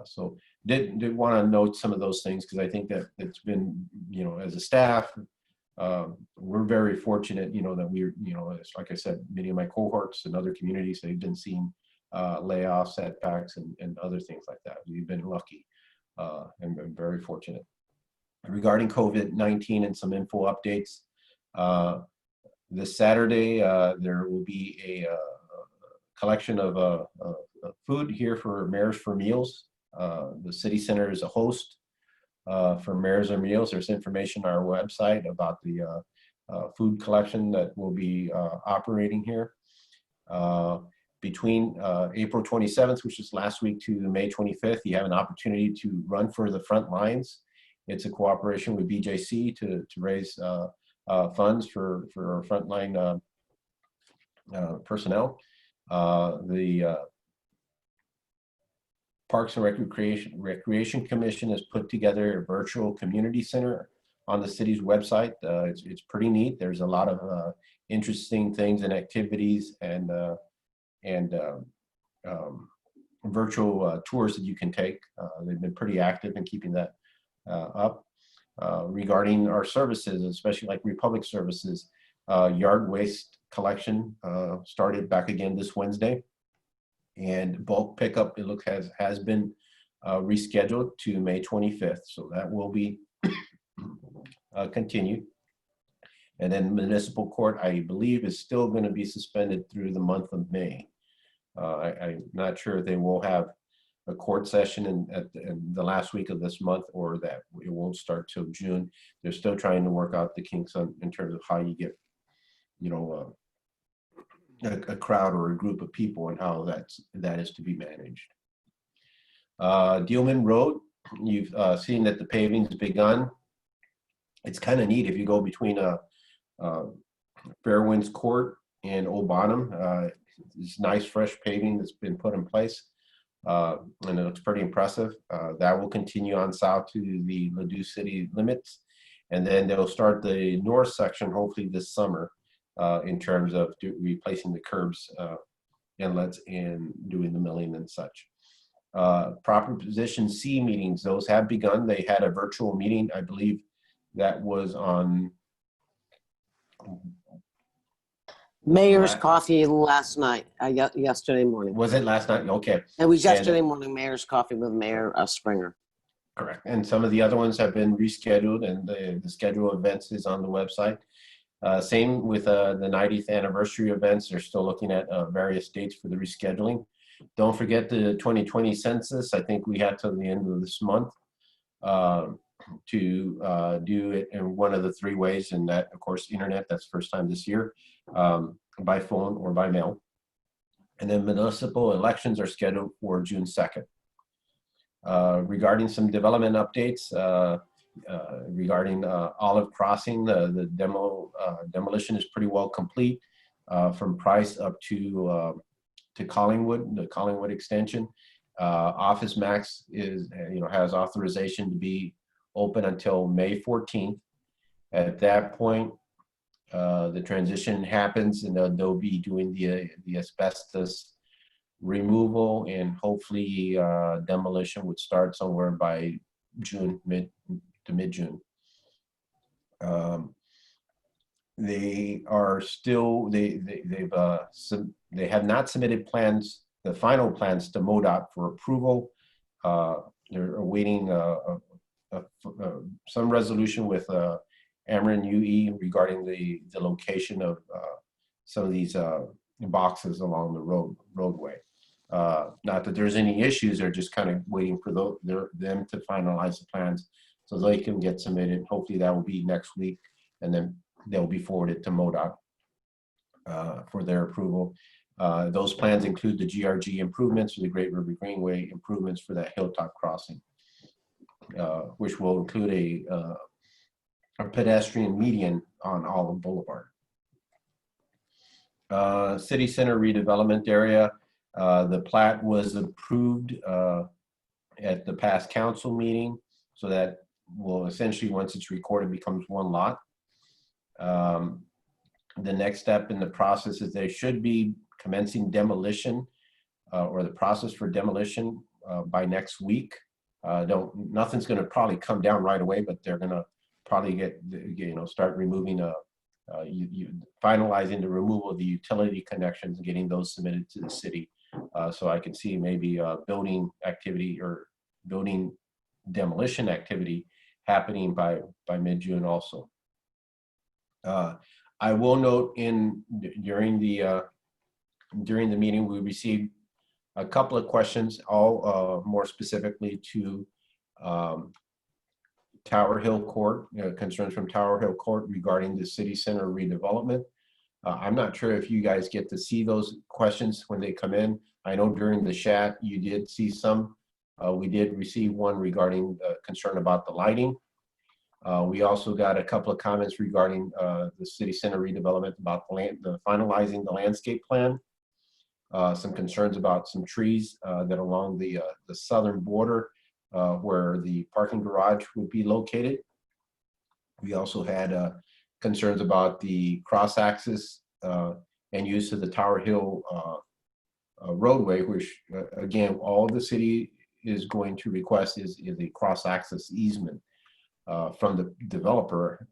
So did want to note some of those things, because I think that it's been, as a staff, we're very fortunate, that we're, like I said, many of my cohorts and other communities, they've been seeing layoffs, setbacks, and other things like that. We've been lucky and been very fortunate. Regarding COVID-19 and some info updates, this Saturday, there will be a collection of food here for Mayors for Meals. The City Center is a host for Mayors for Meals. There's information on our website about the food collection that will be operating here. Between April 27th, which is last week, to May 25th, you have an opportunity to run for the front lines. It's a cooperation with BJC to raise funds for frontline personnel. The Parks and Recreation Commission has put together a virtual community center on the city's website. It's pretty neat. There's a lot of interesting things and activities and virtual tours that you can take. They've been pretty active in keeping that up. Regarding our services, especially like Republic Services, yard waste collection started back again this Wednesday, and bulk pickup, it looks has been rescheduled to May 25th, so that will be continued. And then municipal court, I believe, is still going to be suspended through the month of May. I'm not sure if they will have a court session in the last week of this month, or that it won't start till June. They're still trying to work out the kinks in terms of how you get, a crowd or a group of people, and how that is to be managed. Dealman Road, you've seen that the paving's begun. It's kind of neat if you go between Fairwinds Court and Old Bonham. It's nice fresh paving that's been put in place. and it looks pretty impressive. That will continue on south to the Ladue city limits, and then they'll start the north section hopefully this summer in terms of replacing the curbs, inlets, and doing the milling and such. Proposition C meetings, those have begun. They had a virtual meeting, I believe that was on Mayor's coffee last night, yesterday morning. Was it last night? Okay. It was yesterday morning, Mayor's coffee with Mayor Springer. Correct. And some of the other ones have been rescheduled, and the schedule of events is on the website. Same with the 90th anniversary events. They're still looking at various dates for the rescheduling. Don't forget the 2020 census. I think we have till the end of this month to do it in one of the three ways, and that, of course, internet. That's first time this year, by phone or by mail. And then municipal elections are scheduled for June 2nd. Regarding some development updates, regarding Olive Crossing, the demolition is pretty well complete from Price up to Collingwood, the Collingwood extension. Office Max is, has authorization to be open until May 14th. At that point, the transition happens, and they'll be doing the asbestos removal, and hopefully demolition would start somewhere by June, mid to mid-June. They are still, they have not submitted plans, the final plans, to MoDOT for approval. They're awaiting some resolution with Ameren UE regarding the location of some of these boxes along the roadway. Not that there's any issues, they're just kind of waiting for them to finalize the plans so they can get submitted. Hopefully that will be next week, and then they'll be forwarded to MoDOT for their approval. Those plans include the GRG improvements for the Great River Greenway, improvements for that hilltop crossing, which will include a pedestrian median on Olive Boulevard. City Center redevelopment area, the plat was approved at the past council meeting, so that will essentially, once it's recorded, becomes one lot. The next step in the process is they should be commencing demolition or the process for demolition by next week. Nothing's going to probably come down right away, but they're going to probably start removing finalizing the removal of the utility connections and getting those submitted to the city. So I can see maybe building activity or building demolition activity happening by mid-June also. I will note during the meeting we received a couple of questions, all more specifically to Tower Hill Court, concerns from Tower Hill Court regarding the city center redevelopment. I'm not sure if you guys get to see those questions when they come in. I know during the chat you did see some. We did receive one regarding concern about the lighting. We also got a couple of comments regarding the city center redevelopment, about finalizing the landscape plan. Some concerns about some trees that along the southern border where the parking garage would be located. We also had concerns about the cross-access and use of the Tower Hill roadway, which again, all the city is going to request is a cross-access easement from the developer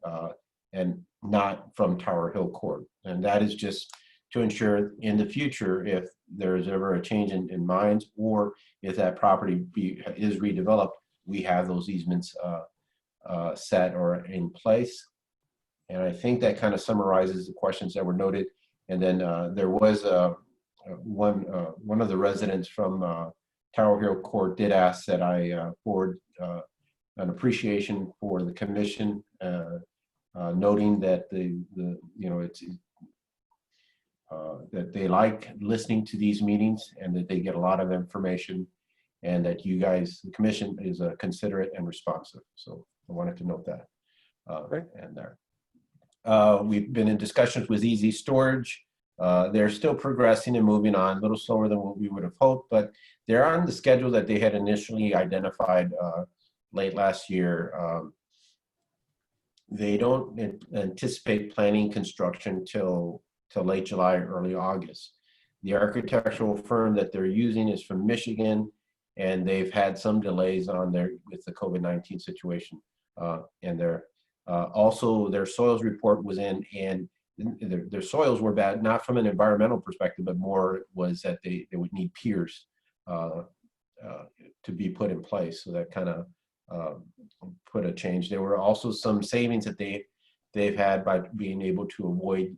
and not from Tower Hill Court. And that is just to ensure in the future, if there's ever a change in minds, or if that property is redeveloped, we have those easements set or in place. And I think that kind of summarizes the questions that were noted. And then there was one of the residents from Tower Hill Court did ask that I forward an appreciation for the commission, noting that that they like listening to these meetings and that they get a lot of information, and that you guys, the commission, is considerate and responsive. So I wanted to note that. And there. We've been in discussions with Easy Storage. They're still progressing and moving on, a little slower than what we would have hoped, but they're on the schedule that they had initially identified late last year. They don't anticipate planning construction till late July, early August. The architectural firm that they're using is from Michigan, and they've had some delays on their with the COVID-19 situation. And also their soils report was in, and their soils were bad, not from an environmental perspective, but more was that they would need piers to be put in place. So that kind of put a change. There were also some savings that they've had by being able to avoid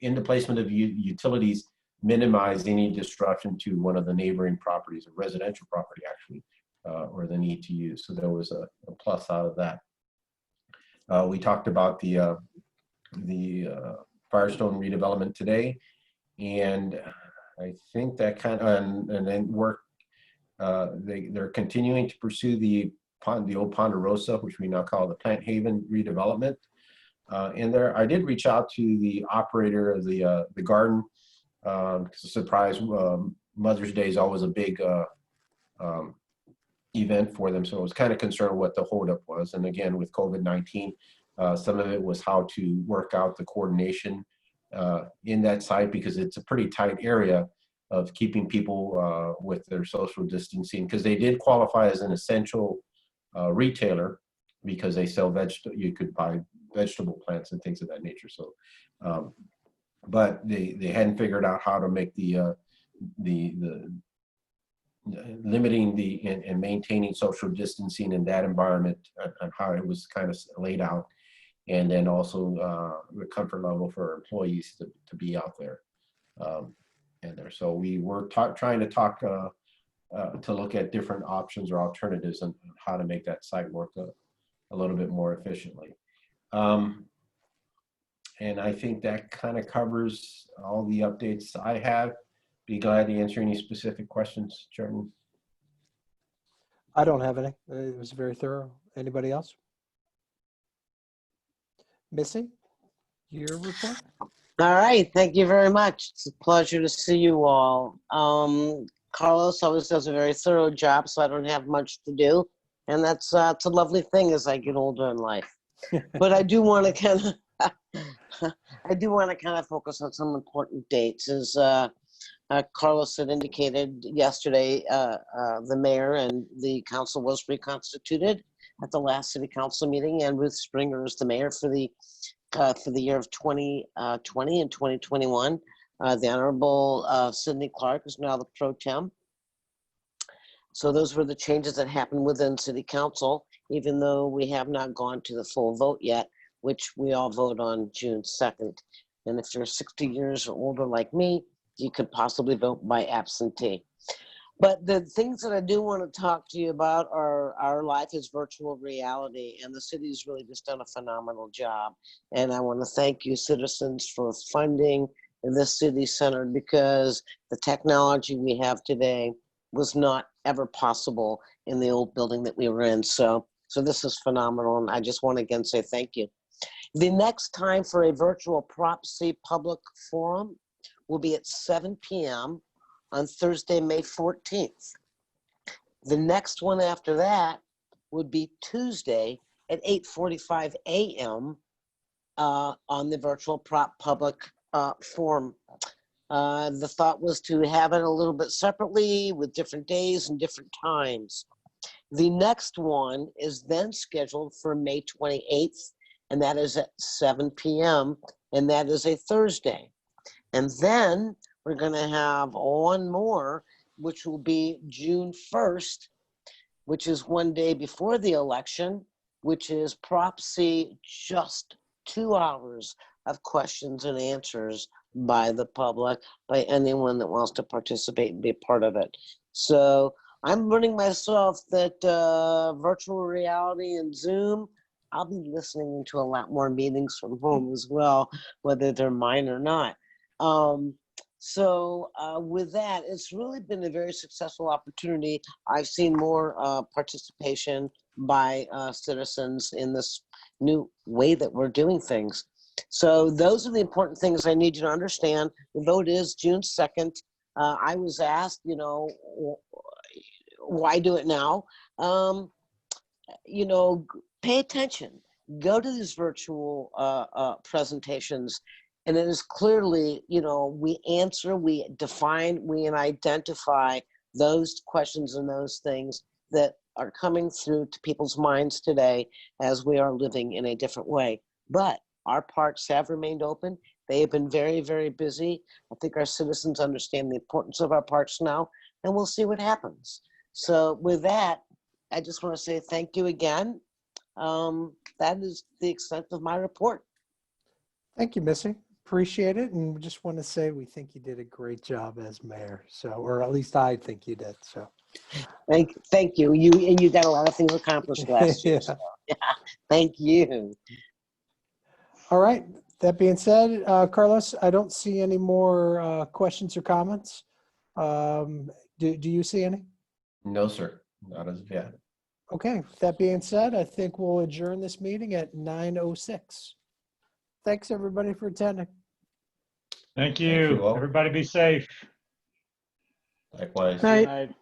in the placement of utilities, minimize any disruption to one of the neighboring properties, a residential property actually, or the need to use. So there was a plus out of that. We talked about the Firestone redevelopment today, and I think that kind of, and then work. They're continuing to pursue the old Ponderosa, which we now call the Plant Haven redevelopment. And I did reach out to the operator of the garden. It's a surprise. Mother's Day is always a big event for them, so I was kind of concerned what the holdup was. And again, with COVID-19, some of it was how to work out the coordination in that site, because it's a pretty tight area of keeping people with their social distancing, because they did qualify as an essential retailer because they sell you could buy vegetable plants and things of that nature. So, but they hadn't figured out how to make the limiting and maintaining social distancing in that environment and how it was kind of laid out, and then also the comfort level for employees to be out there. And there, so we were trying to talk to look at different options or alternatives and how to make that site work a little bit more efficiently. And I think that kind of covers all the updates I have. Be glad to answer any specific questions, Chairman. I don't have any. It was very thorough. Anybody else? Missy, your report? All right, thank you very much. It's a pleasure to see you all. Carlos always does a very thorough job, so I don't have much to do. And that's it's a lovely thing as I get older in life. But I do want to kind of focus on some important dates. As Carlos had indicated yesterday, the mayor and the council was reconstituted at the last city council meeting, and Ruth Springer is the mayor for the year of 2020 and 2021. The Honorable Sidney Clark is now the pro tem. So those were the changes that happened within City Council, even though we have not gone to the full vote yet, which we all vote on June 2nd. And if you're 60 years or older like me, you could possibly vote by absentee. But the things that I do want to talk to you about are our life is virtual reality, and the city's really just done a phenomenal job. And I want to thank you, citizens, for funding this city center, because the technology we have today was not ever possible in the old building that we were in. So this is phenomenal, and I just want to again say thank you. The next time for a virtual Prop C public forum will be at 7 p.m. on Thursday, May 14th. The next one after that would be Tuesday at 8:45 a.m. On the virtual Prop public forum. The thought was to have it a little bit separately with different days and different times. The next one is then scheduled for May 28th, and that is at 7 p.m., and that is a Thursday. And then we're going to have one more, which will be June 1st, which is one day before the election, which is Prop C, just 2 hours of questions and answers by the public, by anyone that wants to participate and be a part of it. So I'm learning myself that virtual reality and Zoom, I'll be listening to a lot more meetings from home as well, whether they're mine or not. With that, it's really been a very successful opportunity. I've seen more participation by citizens in this new way that we're doing things. So those are the important things I need you to understand. The vote is June 2nd. I was asked, you know, why do it now? You know, pay attention. Go to these virtual presentations, and it is clearly, you know, we answer, we define, we identify those questions and those things that are coming through to people's minds today as we are living in a different way. But our parks have remained open. They have been very, very busy. I think our citizens understand the importance of our parks now, and we'll see what happens. So with that, I just want to say thank you again. That is the extent of my report. Thank you, Missy. Appreciate it. And we just want to say we think you did a great job as mayor. So, or at least I think you did. So Thank you. You got a lot of things accomplished last year. Yeah. So, yeah, thank you. All right. That being said, Carlos, I don't see any more questions or comments. Do you see any? No, sir. Not as of yet. Okay. That being said, I think we'll adjourn this meeting at 9:06. Thanks, everybody, for attending. Thank Thank you you. all. Everybody be safe. Likewise. Night. Night.